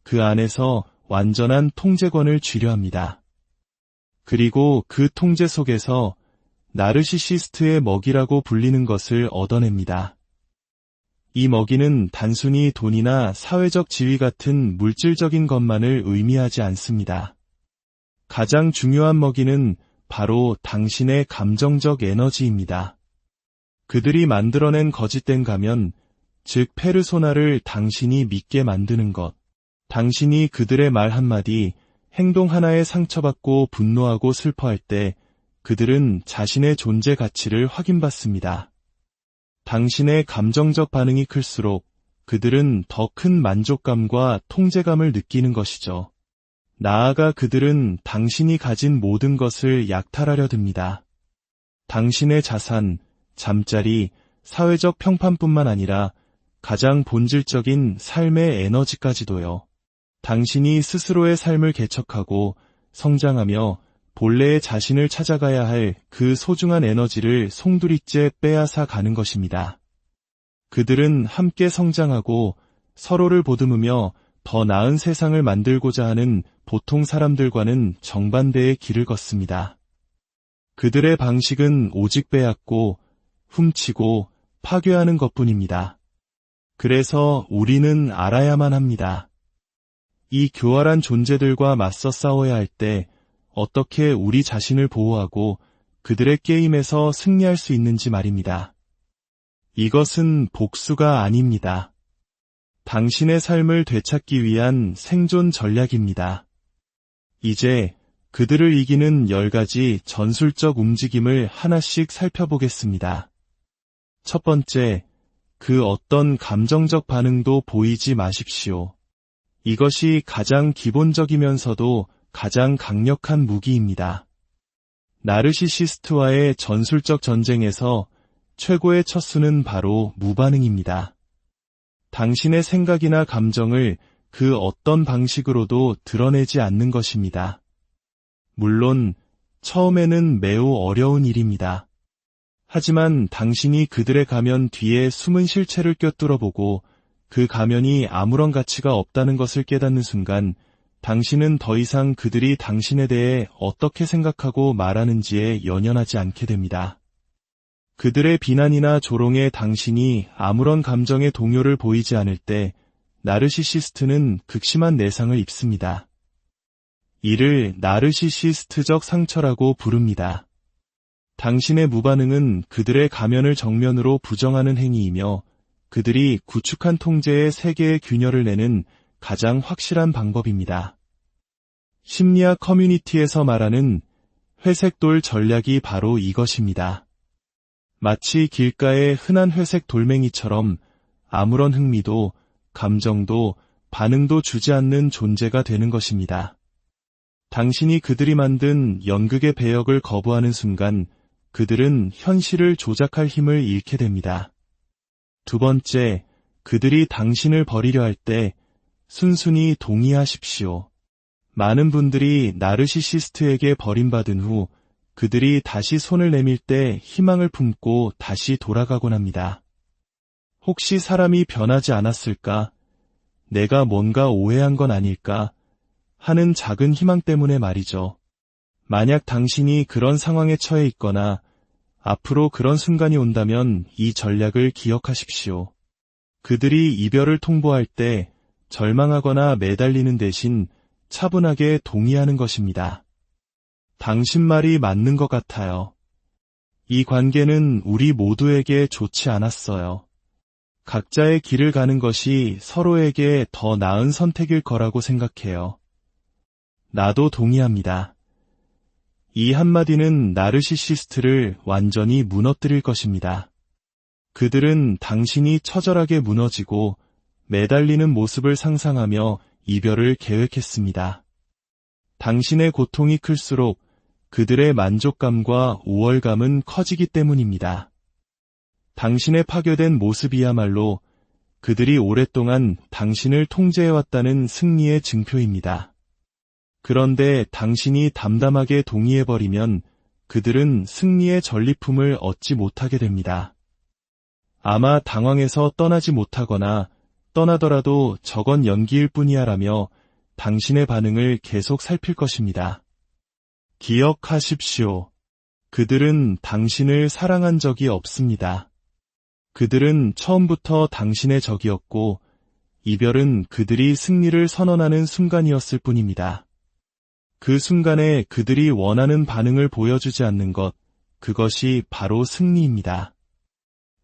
그 안에서 완전한 통제권을 쥐려 합니다. 그리고 그 통제 속에서 나르시시스트의 먹이라고 불리는 것을 얻어냅니다. 이 먹이는 단순히 돈이나 사회적 지위 같은 물질적인 것만을 의미하지 않습니다. 가장 중요한 먹이는 바로 당신의 감정적 에너지입니다. 그들이 만들어낸 거짓된 가면, 즉 페르소나를 당신이 믿게 만드는 것, 당신이 그들의 말 한마디, 행동 하나에 상처받고 분노하고 슬퍼할 때 그들은 자신의 존재 가치를 확인받습니다. 당신의 감정적 반응이 클수록 그들은 더 큰 만족감과 통제감을 느끼는 것이죠. 나아가 그들은 당신이 가진 모든 것을 약탈하려 듭니다. 당신의 자산, 잠자리, 사회적 평판뿐만 아니라 가장 본질적인 삶의 에너지까지도요. 당신이 스스로의 삶을 개척하고 성장하며 본래의 자신을 찾아가야 할 그 소중한 에너지를 송두리째 빼앗아 가는 것입니다. 그들은 함께 성장하고 서로를 보듬으며 더 나은 세상을 만들고자 하는 보통 사람들과는 정반대의 길을 걷습니다. 그들의 방식은 오직 빼앗고 훔치고 파괴하는 것뿐입니다. 그래서 우리는 알아야만 합니다. 이 교활한 존재들과 맞서 싸워야 할 때 어떻게 우리 자신을 보호하고 그들의 게임에서 승리할 수 있는지 말입니다. 이것은 복수가 아닙니다. 당신의 삶을 되찾기 위한 생존 전략입니다. 이제 그들을 이기는 10가지 전술적 움직임을 하나씩 살펴보겠습니다. 첫 번째, 그 어떤 감정적 반응도 보이지 마십시오. 이것이 가장 기본적이면서도 가장 강력한 무기입니다. 나르시시스트와의 전술적 전쟁에서 최고의 첫 수는 바로 무반응입니다. 당신의 생각이나 감정을 그 어떤 방식으로도 드러내지 않는 것입니다. 물론 처음에는 매우 어려운 일입니다. 하지만 당신이 그들의 가면 뒤에 숨은 실체를 꿰뚫어보고 그 가면이 아무런 가치가 없다는 것을 깨닫는 순간 당신은 더 이상 그들이 당신에 대해 어떻게 생각하고 말하는지에 연연하지 않게 됩니다. 그들의 비난이나 조롱에 당신이 아무런 감정의 동요를 보이지 않을 때 나르시시스트는 극심한 내상을 입습니다. 이를 나르시시스트적 상처라고 부릅니다. 당신의 무반응은 그들의 가면을 정면으로 부정하는 행위이며 그들이 구축한 통제의 세계의 균열을 내는 가장 확실한 방법입니다. 심리학 커뮤니티에서 말하는 회색돌 전략이 바로 이것입니다. 마치 길가의 흔한 회색 돌멩이처럼 아무런 흥미도, 감정도, 반응도 주지 않는 존재가 되는 것입니다. 당신이 그들이 만든 연극의 배역을 거부하는 순간 그들은 현실을 조작할 힘을 잃게 됩니다. 두 번째, 그들이 당신을 버리려 할 때 순순히 동의하십시오. 많은 분들이 나르시시스트에게 버림받은 후 그들이 다시 손을 내밀 때 희망을 품고 다시 돌아가곤 합니다. 혹시 사람이 변하지 않았을까? 내가 뭔가 오해한 건 아닐까? 하는 작은 희망 때문에 말이죠. 만약 당신이 그런 상황에 처해 있거나 앞으로 그런 순간이 온다면 이 전략을 기억하십시오. 그들이 이별을 통보할 때 절망하거나 매달리는 대신 차분하게 동의하는 것입니다. 당신 말이 맞는 것 같아요. 이 관계는 우리 모두에게 좋지 않았어요. 각자의 길을 가는 것이 서로에게 더 나은 선택일 거라고 생각해요. 나도 동의합니다. 이 한마디는 나르시시스트를 완전히 무너뜨릴 것입니다. 그들은 당신이 처절하게 무너지고 매달리는 모습을 상상하며 이별을 계획했습니다. 당신의 고통이 클수록 그들의 만족감과 우월감은 커지기 때문입니다. 당신의 파괴된 모습이야말로 그들이 오랫동안 당신을 통제해왔다는 승리의 증표입니다. 그런데 당신이 담담하게 동의해버리면 그들은 승리의 전리품을 얻지 못하게 됩니다. 아마 당황해서 떠나지 못하거나 떠나더라도 저건 연기일 뿐이야 라며 당신의 반응을 계속 살필 것입니다. 기억하십시오. 그들은 당신을 사랑한 적이 없습니다. 그들은 처음부터 당신의 적이었고 이별은 그들이 승리를 선언하는 순간이었을 뿐입니다. 그 순간에 그들이 원하는 반응을 보여주지 않는 것, 그것이 바로 승리입니다.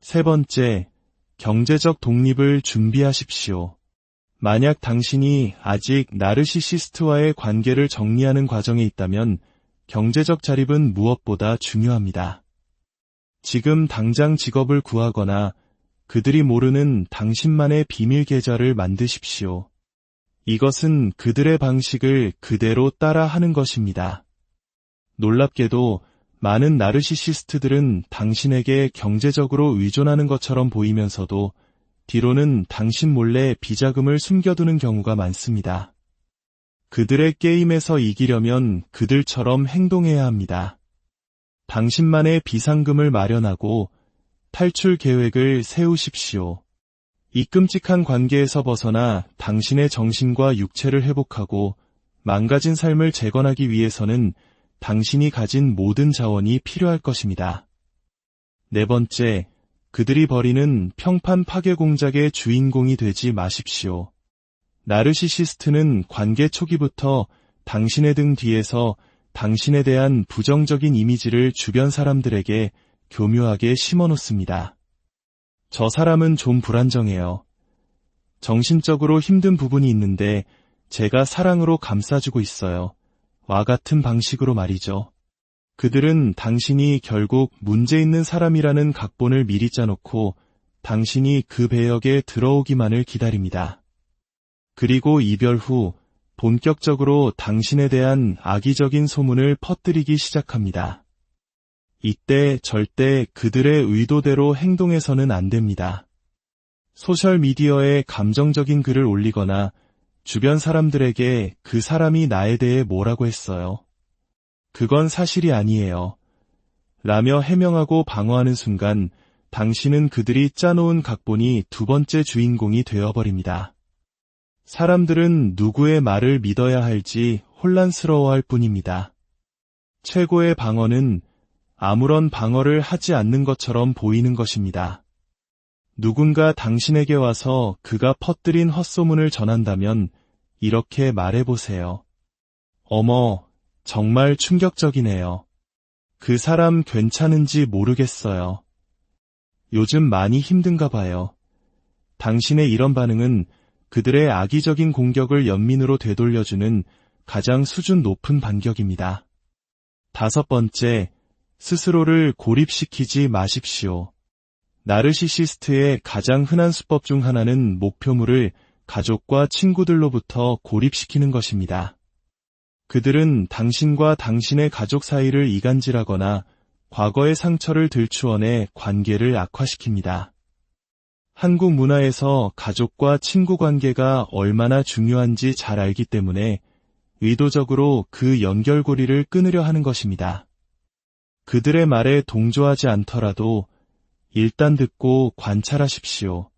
세 번째, 경제적 독립을 준비하십시오. 만약 당신이 아직 나르시시스트와의 관계를 정리하는 과정에 있다면 경제적 자립은 무엇보다 중요합니다. 지금 당장 직업을 구하거나 그들이 모르는 당신만의 비밀 계좌를 만드십시오. 이것은 그들의 방식을 그대로 따라 하는 것입니다. 놀랍게도 많은 나르시시스트들은 당신에게 경제적으로 의존하는 것처럼 보이면서도 뒤로는 당신 몰래 비자금을 숨겨두는 경우가 많습니다. 그들의 게임에서 이기려면 그들처럼 행동해야 합니다. 당신만의 비상금을 마련하고 탈출 계획을 세우십시오. 이 끔찍한 관계에서 벗어나 당신의 정신과 육체를 회복하고 망가진 삶을 재건하기 위해서는 당신이 가진 모든 자원이 필요할 것입니다. 네 번째, 그들이 벌이는 평판 파괴 공작의 주인공이 되지 마십시오. 나르시시스트는 관계 초기부터 당신의 등 뒤에서 당신에 대한 부정적인 이미지를 주변 사람들에게 교묘하게 심어놓습니다. 저 사람은 좀 불안정해요. 정신적으로 힘든 부분이 있는데 제가 사랑으로 감싸주고 있어요. 와 같은 방식으로 말이죠. 그들은 당신이 결국 문제 있는 사람이라는 각본을 미리 짜놓고 당신이 그 배역에 들어오기만을 기다립니다. 그리고 이별 후 본격적으로 당신에 대한 악의적인 소문을 퍼뜨리기 시작합니다. 이때 절대 그들의 의도대로 행동해서는 안 됩니다. 소셜미디어에 감정적인 글을 올리거나 주변 사람들에게 그 사람이 나에 대해 뭐라고 했어요. 그건 사실이 아니에요. 라며 해명하고 방어하는 순간 당신은 그들이 짜놓은 각본이 두 번째 주인공이 되어버립니다. 사람들은 누구의 말을 믿어야 할지 혼란스러워할 뿐입니다. 최고의 방어는 아무런 방어를 하지 않는 것처럼 보이는 것입니다. 누군가 당신에게 와서 그가 퍼뜨린 헛소문을 전한다면 이렇게 말해보세요. 어머, 정말 충격적이네요. 그 사람 괜찮은지 모르겠어요. 요즘 많이 힘든가 봐요. 당신의 이런 반응은 그들의 악의적인 공격을 연민으로 되돌려주는 가장 수준 높은 반격입니다. 다섯 번째, 스스로를 고립시키지 마십시오. 나르시시스트의 가장 흔한 수법 중 하나는 목표물을 가족과 친구들로부터 고립시키는 것입니다. 그들은 당신과 당신의 가족 사이를 이간질하거나 과거의 상처를 들추어내 관계를 악화시킵니다. 한국 문화에서 가족과 친구 관계가 얼마나 중요한지 잘 알기 때문에 의도적으로 그 연결고리를 끊으려 하는 것입니다. 그들의 말에 동조하지 않더라도 일단 듣고 관찰하십시오.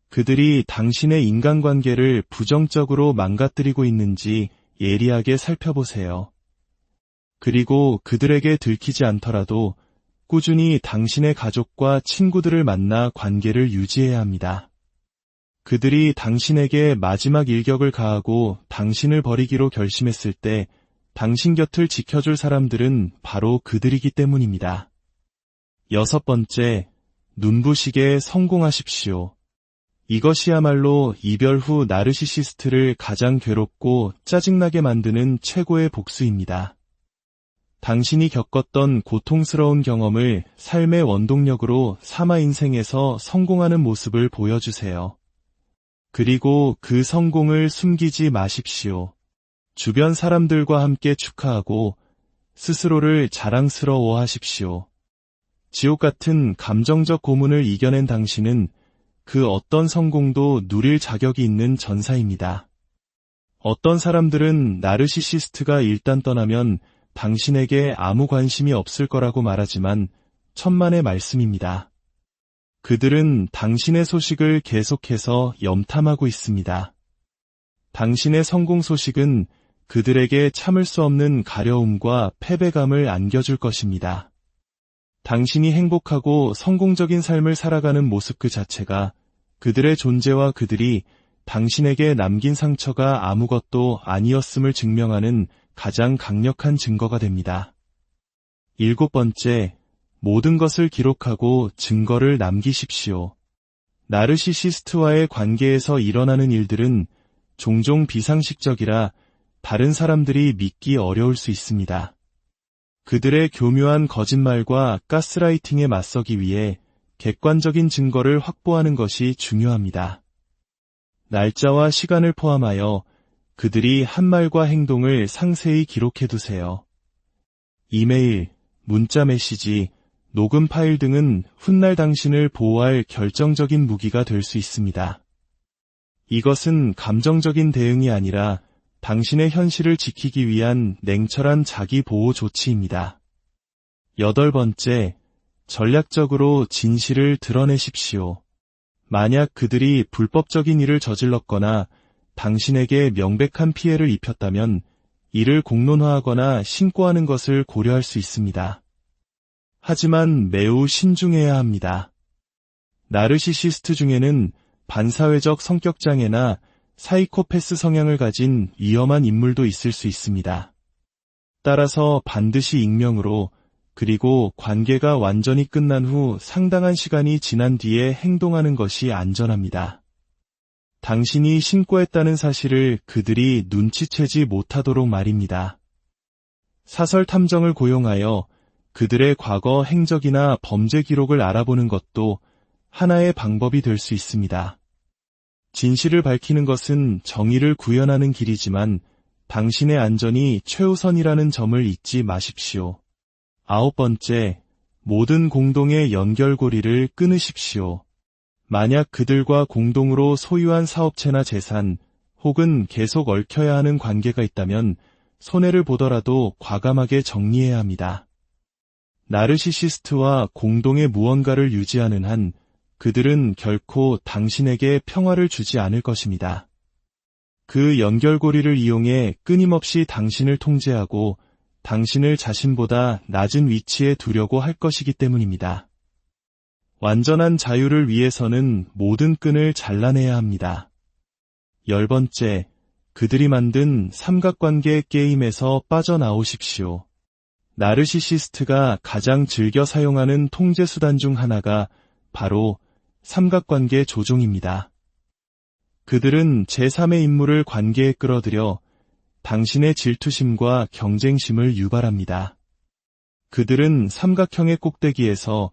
그들이 당신의 인간관계를 부정적으로 망가뜨리고 있는지 예리하게 살펴보세요. 그리고 그들에게 들키지 않더라도 꾸준히 당신의 가족과 친구들을 만나 관계를 유지해야 합니다. 그들이 당신에게 마지막 일격을 가하고 당신을 버리기로 결심했을 때 당신 곁을 지켜줄 사람들은 바로 그들이기 때문입니다. 여섯 번째, 눈부시게 성공하십시오. 이것이야말로 이별 후 나르시시스트를 가장 괴롭고 짜증나게 만드는 최고의 복수입니다. 당신이 겪었던 고통스러운 경험을 삶의 원동력으로 삼아 인생에서 성공하는 모습을 보여주세요. 그리고 그 성공을 숨기지 마십시오. 주변 사람들과 함께 축하하고 스스로를 자랑스러워하십시오. 지옥 같은 감정적 고문을 이겨낸 당신은 그 어떤 성공도 누릴 자격이 있는 전사입니다. 어떤 사람들은 나르시시스트가 일단 떠나면 당신에게 아무 관심이 없을 거라고 말하지만 천만의 말씀입니다. 그들은 당신의 소식을 계속해서 염탐하고 있습니다. 당신의 성공 소식은 그들에게 참을 수 없는 가려움과 패배감을 안겨줄 것입니다. 당신이 행복하고 성공적인 삶을 살아가는 모습 그 자체가 그들의 존재와 그들이 당신에게 남긴 상처가 아무것도 아니었음을 증명하는 가장 강력한 증거가 됩니다. 7번째, 모든 것을 기록하고 증거를 남기십시오. 나르시시스트와의 관계에서 일어나는 일들은 종종 비상식적이라 다른 사람들이 믿기 어려울 수 있습니다. 그들의 교묘한 거짓말과 가스라이팅에 맞서기 위해 객관적인 증거를 확보하는 것이 중요합니다. 날짜와 시간을 포함하여 그들이 한 말과 행동을 상세히 기록해두세요. 이메일, 문자 메시지, 녹음 파일 등은 훗날 당신을 보호할 결정적인 무기가 될 수 있습니다. 이것은 감정적인 대응이 아니라 당신의 현실을 지키기 위한 냉철한 자기 보호 조치입니다. 8번째, 전략적으로 진실을 드러내십시오. 만약 그들이 불법적인 일을 저질렀거나 당신에게 명백한 피해를 입혔다면 이를 공론화하거나 신고하는 것을 고려할 수 있습니다. 하지만 매우 신중해야 합니다. 나르시시스트 중에는 반사회적 성격장애나 사이코패스 성향을 가진 위험한 인물도 있을 수 있습니다. 따라서 반드시 익명으로 그리고 관계가 완전히 끝난 후 상당한 시간이 지난 뒤에 행동하는 것이 안전합니다. 당신이 신고했다는 사실을 그들이 눈치채지 못하도록 말입니다. 사설 탐정을 고용하여 그들의 과거 행적이나 범죄 기록을 알아보는 것도 하나의 방법이 될 수 있습니다. 진실을 밝히는 것은 정의를 구현하는 길이지만 당신의 안전이 최우선이라는 점을 잊지 마십시오. 9번째, 모든 공동의 연결고리를 끊으십시오. 만약 그들과 공동으로 소유한 사업체나 재산 혹은 계속 얽혀야 하는 관계가 있다면 손해를 보더라도 과감하게 정리해야 합니다. 나르시시스트와 공동의 무언가를 유지하는 한 그들은 결코 당신에게 평화를 주지 않을 것입니다. 그 연결고리를 이용해 끊임없이 당신을 통제하고 당신을 자신보다 낮은 위치에 두려고 할 것이기 때문입니다. 완전한 자유를 위해서는 모든 끈을 잘라내야 합니다. 10번째, 그들이 만든 삼각관계 게임에서 빠져나오십시오. 나르시시스트가 가장 즐겨 사용하는 통제 수단 중 하나가 바로 삼각관계 조종입니다. 그들은 제3의 인물을 관계에 끌어들여 당신의 질투심과 경쟁심을 유발합니다. 그들은 삼각형의 꼭대기에서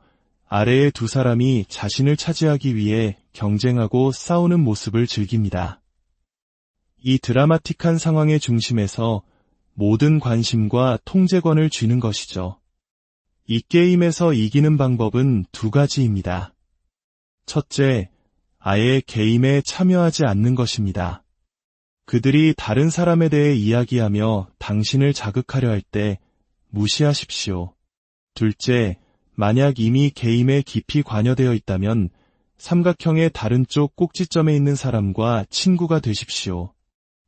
아래의 두 사람이 자신을 차지하기 위해 경쟁하고 싸우는 모습을 즐깁니다. 이 드라마틱한 상황의 중심에서 모든 관심과 통제권을 쥐는 것이죠. 이 게임에서 이기는 방법은 두 가지입니다. 첫째, 아예 게임에 참여하지 않는 것입니다. 그들이 다른 사람에 대해 이야기하며 당신을 자극하려 할 때 무시하십시오. 둘째, 만약 이미 게임에 깊이 관여되어 있다면 삼각형의 다른 쪽 꼭지점에 있는 사람과 친구가 되십시오.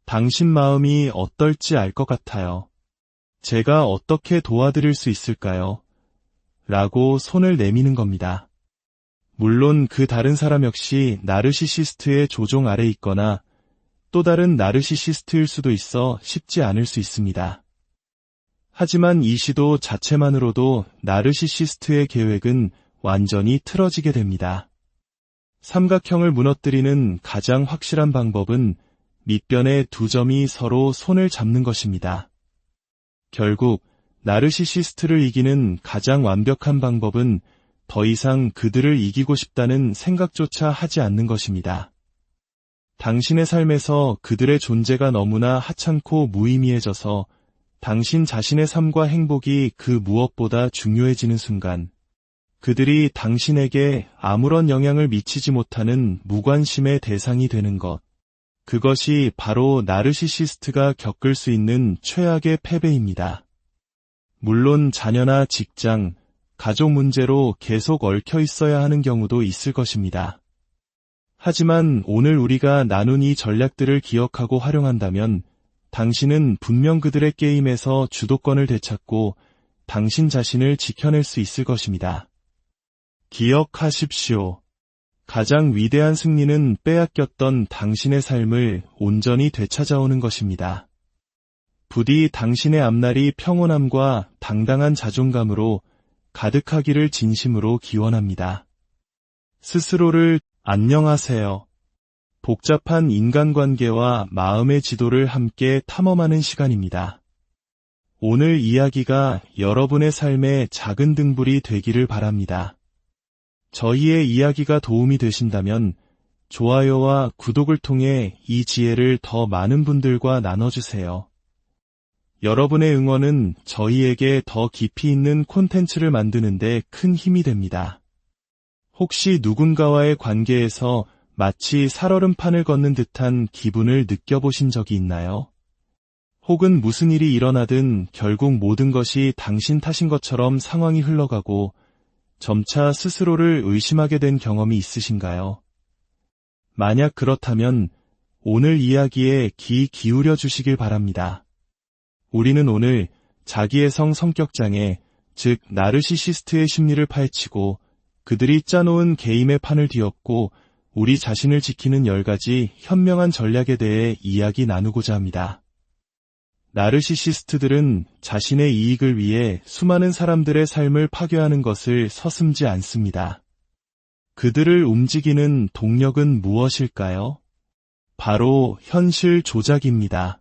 당신 마음이 어떨지 알 것 같아요. 제가 어떻게 도와드릴 수 있을까요? 라고 손을 내미는 겁니다. 물론 그 다른 사람 역시 나르시시스트의 조종 아래 있거나 또 다른 나르시시스트일 수도 있어 쉽지 않을 수 있습니다. 하지만 이 시도 자체만으로도 나르시시스트의 계획은 완전히 틀어지게 됩니다. 삼각형을 무너뜨리는 가장 확실한 방법은 밑변의 두 점이 서로 손을 잡는 것입니다. 결국 나르시시스트를 이기는 가장 완벽한 방법은 더 이상 그들을 이기고 싶다는 생각조차 하지 않는 것입니다. 당신의 삶에서 그들의 존재가 너무나 하찮고 무의미해져서 당신 자신의 삶과 행복이 그 무엇보다 중요해지는 순간, 그들이 당신에게 아무런 영향을 미치지 못하는 무관심의 대상이 되는 것, 그것이 바로 나르시시스트가 겪을 수 있는 최악의 패배입니다. 물론 자녀나 직장, 가족 문제로 계속 얽혀 있어야 하는 경우도 있을 것입니다. 하지만 오늘 우리가 나눈 이 전략들을 기억하고 활용한다면 당신은 분명 그들의 게임에서 주도권을 되찾고 당신 자신을 지켜낼 수 있을 것입니다. 기억하십시오. 가장 위대한 승리는 빼앗겼던 당신의 삶을 온전히 되찾아오는 것입니다. 부디 당신의 앞날이 평온함과 당당한 자존감으로 가득하기를 진심으로 기원합니다. 스스로를 안녕하세요. 복잡한 인간관계와 마음의 지도를 함께 탐험하는 시간입니다. 오늘 이야기가 여러분의 삶의 작은 등불이 되기를 바랍니다. 저희의 이야기가 도움이 되신다면 좋아요와 구독을 통해 이 지혜를 더 많은 분들과 나눠주세요. 여러분의 응원은 저희에게 더 깊이 있는 콘텐츠를 만드는 데 큰 힘이 됩니다. 혹시 누군가와의 관계에서 마치 살얼음판을 걷는 듯한 기분을 느껴보신 적이 있나요? 혹은 무슨 일이 일어나든 결국 모든 것이 당신 탓인 것처럼 상황이 흘러가고 점차 스스로를 의심하게 된 경험이 있으신가요? 만약 그렇다면 오늘 이야기에 귀 기울여 주시길 바랍니다. 우리는 오늘 자기애성 성격장애, 즉 나르시시스트의 심리를 파헤치고 그들이 짜놓은 게임의 판을 뒤엎고 우리 자신을 지키는 10가지 현명한 전략에 대해 이야기 나누고자 합니다. 나르시시스트들은 자신의 이익을 위해 수많은 사람들의 삶을 파괴하는 것을 서슴지 않습니다. 그들을 움직이는 동력은 무엇일까요? 바로 현실 조작입니다.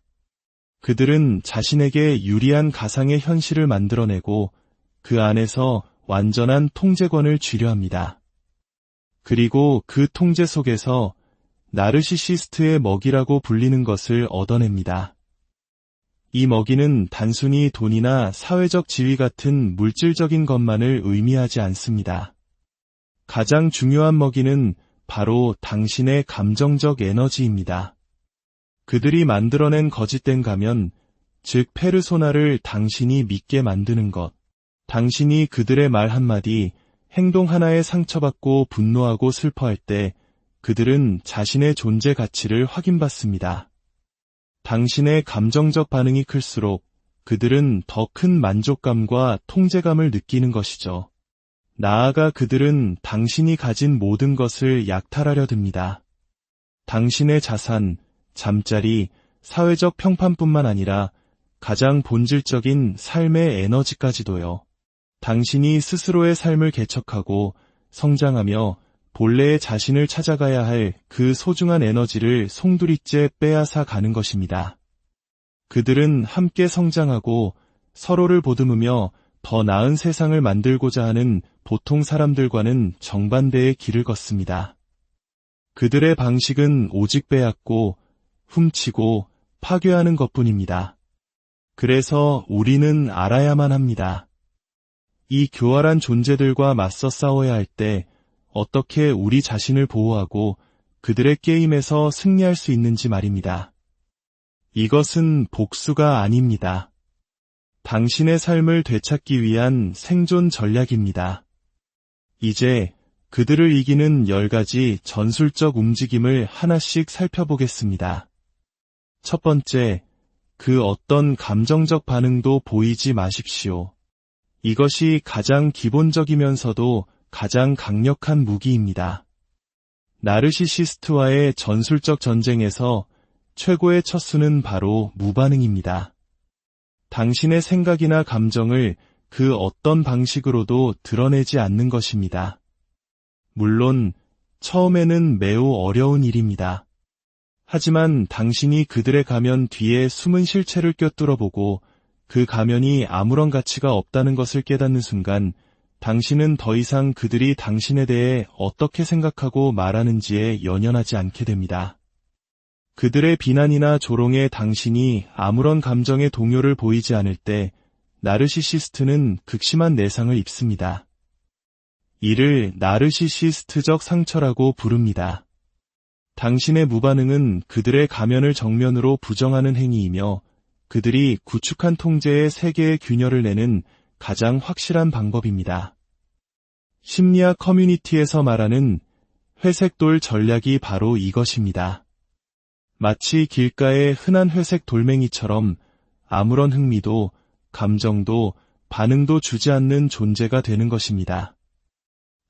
그들은 자신에게 유리한 가상의 현실을 만들어내고 그 안에서 완전한 통제권을 쥐려합니다. 그리고 그 통제 속에서 나르시시스트의 먹이라고 불리는 것을 얻어냅니다. 이 먹이는 단순히 돈이나 사회적 지위 같은 물질적인 것만을 의미하지 않습니다. 가장 중요한 먹이는 바로 당신의 감정적 에너지입니다. 그들이 만들어낸 거짓된 가면, 즉 페르소나를 당신이 믿게 만드는 것, 당신이 그들의 말 한마디, 행동 하나에 상처받고 분노하고 슬퍼할 때 그들은 자신의 존재 가치를 확인받습니다. 당신의 감정적 반응이 클수록 그들은 더 큰 만족감과 통제감을 느끼는 것이죠. 나아가 그들은 당신이 가진 모든 것을 약탈하려 듭니다. 당신의 자산, 잠자리, 사회적 평판뿐만 아니라 가장 본질적인 삶의 에너지까지도요. 당신이 스스로의 삶을 개척하고 성장하며 본래의 자신을 찾아가야 할 그 소중한 에너지를 송두리째 빼앗아 가는 것입니다. 그들은 함께 성장하고 서로를 보듬으며 더 나은 세상을 만들고자 하는 보통 사람들과는 정반대의 길을 걷습니다. 그들의 방식은 오직 빼앗고 훔치고 파괴하는 것뿐입니다. 그래서 우리는 알아야만 합니다. 이 교활한 존재들과 맞서 싸워야 할 때 어떻게 우리 자신을 보호하고 그들의 게임에서 승리할 수 있는지 말입니다. 이것은 복수가 아닙니다. 당신의 삶을 되찾기 위한 생존 전략입니다. 이제 그들을 이기는 10가지 전술적 움직임을 하나씩 살펴보겠습니다. 첫 번째, 그 어떤 감정적 반응도 보이지 마십시오. 이것이 가장 기본적이면서도 가장 강력한 무기입니다. 나르시시스트와의 전술적 전쟁에서 최고의 첫 수는 바로 무반응입니다. 당신의 생각이나 감정을 그 어떤 방식으로도 드러내지 않는 것입니다. 물론 처음에는 매우 어려운 일입니다. 하지만 당신이 그들의 가면 뒤에 숨은 실체를 꿰뚫어보고 그 가면이 아무런 가치가 없다는 것을 깨닫는 순간 당신은 더 이상 그들이 당신에 대해 어떻게 생각하고 말하는지에 연연하지 않게 됩니다. 그들의 비난이나 조롱에 당신이 아무런 감정의 동요를 보이지 않을 때 나르시시스트는 극심한 내상을 입습니다. 이를 나르시시스트적 상처라고 부릅니다. 당신의 무반응은 그들의 가면을 정면으로 부정하는 행위이며 그들이 구축한 통제의 세계의 균열을 내는 가장 확실한 방법입니다. 심리학 커뮤니티에서 말하는 회색돌 전략이 바로 이것입니다. 마치 길가의 흔한 회색 돌멩이처럼 아무런 흥미도, 감정도, 반응도 주지 않는 존재가 되는 것입니다.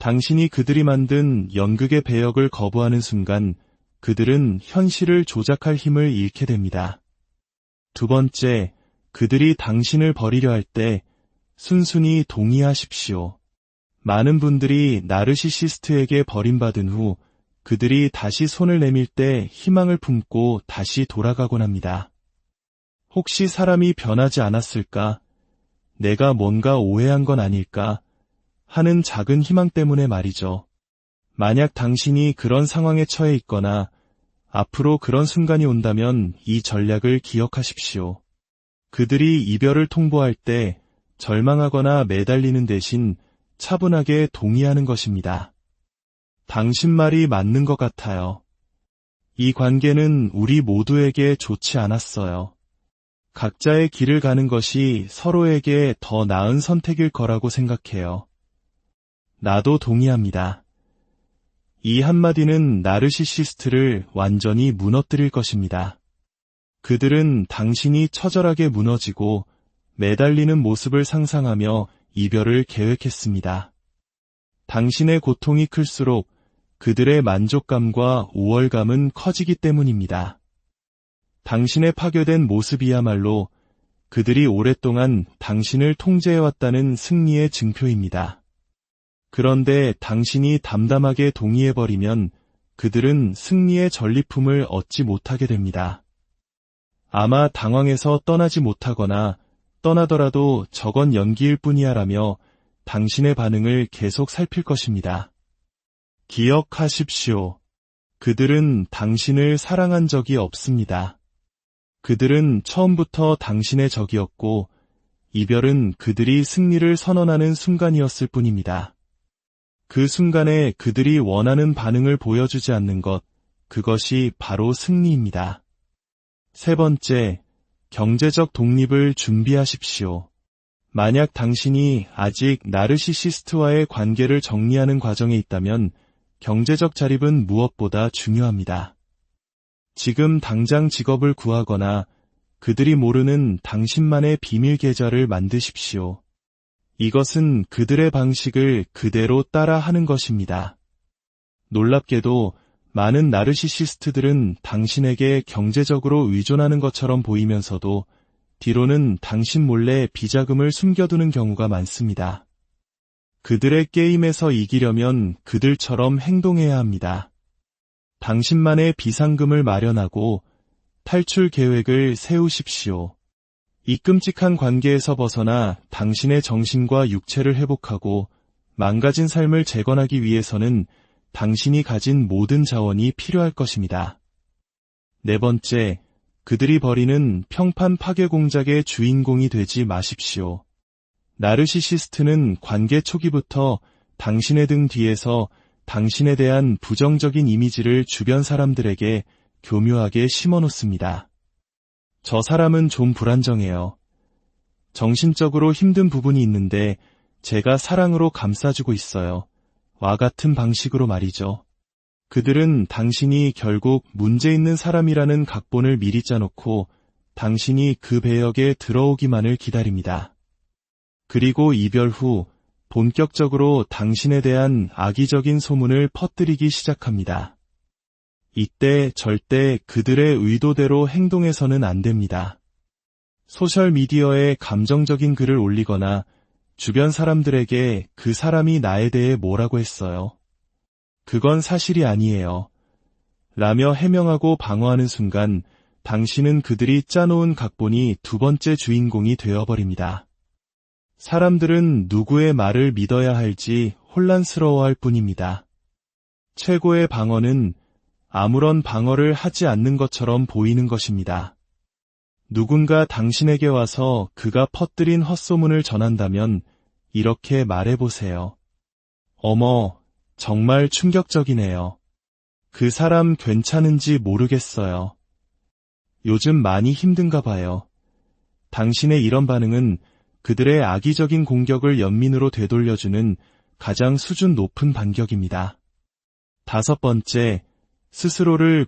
당신이 그들이 만든 연극의 배역을 거부하는 순간 그들은 현실을 조작할 힘을 잃게 됩니다. 두 번째, 그들이 당신을 버리려 할 때 순순히 동의하십시오. 많은 분들이 나르시시스트에게 버림받은 후 그들이 다시 손을 내밀 때 희망을 품고 다시 돌아가곤 합니다. 혹시 사람이 변하지 않았을까? 내가 뭔가 오해한 건 아닐까? 하는 작은 희망 때문에 말이죠. 만약 당신이 그런 상황에 처해 있거나 앞으로 그런 순간이 온다면 이 전략을 기억하십시오. 그들이 이별을 통보할 때 절망하거나 매달리는 대신 차분하게 동의하는 것입니다. 당신 말이 맞는 것 같아요. 이 관계는 우리 모두에게 좋지 않았어요. 각자의 길을 가는 것이 서로에게 더 나은 선택일 거라고 생각해요. 나도 동의합니다. 이 한마디는 나르시시스트를 완전히 무너뜨릴 것입니다. 그들은 당신이 처절하게 무너지고 매달리는 모습을 상상하며 이별을 계획했습니다. 당신의 고통이 클수록 그들의 만족감과 우월감은 커지기 때문입니다. 당신의 파괴된 모습이야말로 그들이 오랫동안 당신을 통제해왔다는 승리의 증표입니다. 그런데 당신이 담담하게 동의해버리면 그들은 승리의 전리품을 얻지 못하게 됩니다. 아마 당황해서 떠나지 못하거나 떠나더라도 저건 연기일 뿐이야라며 당신의 반응을 계속 살필 것입니다. 기억하십시오. 그들은 당신을 사랑한 적이 없습니다. 그들은 처음부터 당신의 적이었고 이별은 그들이 승리를 선언하는 순간이었을 뿐입니다. 그 순간에 그들이 원하는 반응을 보여주지 않는 것, 그것이 바로 승리입니다. 세 번째, 경제적 독립을 준비하십시오. 만약 당신이 아직 나르시시스트와의 관계를 정리하는 과정에 있다면 경제적 자립은 무엇보다 중요합니다. 지금 당장 직업을 구하거나 그들이 모르는 당신만의 비밀 계좌를 만드십시오. 이것은 그들의 방식을 그대로 따라 하는 것입니다. 놀랍게도 많은 나르시시스트들은 당신에게 경제적으로 의존하는 것처럼 보이면서도 뒤로는 당신 몰래 비자금을 숨겨두는 경우가 많습니다. 그들의 게임에서 이기려면 그들처럼 행동해야 합니다. 당신만의 비상금을 마련하고 탈출 계획을 세우십시오. 이 끔찍한 관계에서 벗어나 당신의 정신과 육체를 회복하고 망가진 삶을 재건하기 위해서는 당신이 가진 모든 자원이 필요할 것입니다. 네 번째, 그들이 벌이는 평판 파괴 공작의 주인공이 되지 마십시오. 나르시시스트는 관계 초기부터 당신의 등 뒤에서 당신에 대한 부정적인 이미지를 주변 사람들에게 교묘하게 심어놓습니다. 저 사람은 좀 불안정해요. 정신적으로 힘든 부분이 있는데 제가 사랑으로 감싸주고 있어요. 와 같은 방식으로 말이죠. 그들은 당신이 결국 문제 있는 사람이라는 각본을 미리 짜놓고 당신이 그 배역에 들어오기만을 기다립니다. 그리고 이별 후 본격적으로 당신에 대한 악의적인 소문을 퍼뜨리기 시작합니다. 이때 절대 그들의 의도대로 행동해서는 안 됩니다. 소셜미디어에 감정적인 글을 올리거나 주변 사람들에게 그 사람이 나에 대해 뭐라고 했어요. 그건 사실이 아니에요. 라며 해명하고 방어하는 순간 당신은 그들이 짜놓은 각본이 두 번째 주인공이 되어버립니다. 사람들은 누구의 말을 믿어야 할지 혼란스러워할 뿐입니다. 최고의 방어는 아무런 방어를 하지 않는 것처럼 보이는 것입니다. 누군가 당신에게 와서 그가 퍼뜨린 헛소문을 전한다면 이렇게 말해보세요. 어머, 정말 충격적이네요. 그 사람 괜찮은지 모르겠어요. 요즘 많이 힘든가 봐요. 당신의 이런 반응은 그들의 악의적인 공격을 연민으로 되돌려주는 가장 수준 높은 반격입니다. 5번째, 스스로를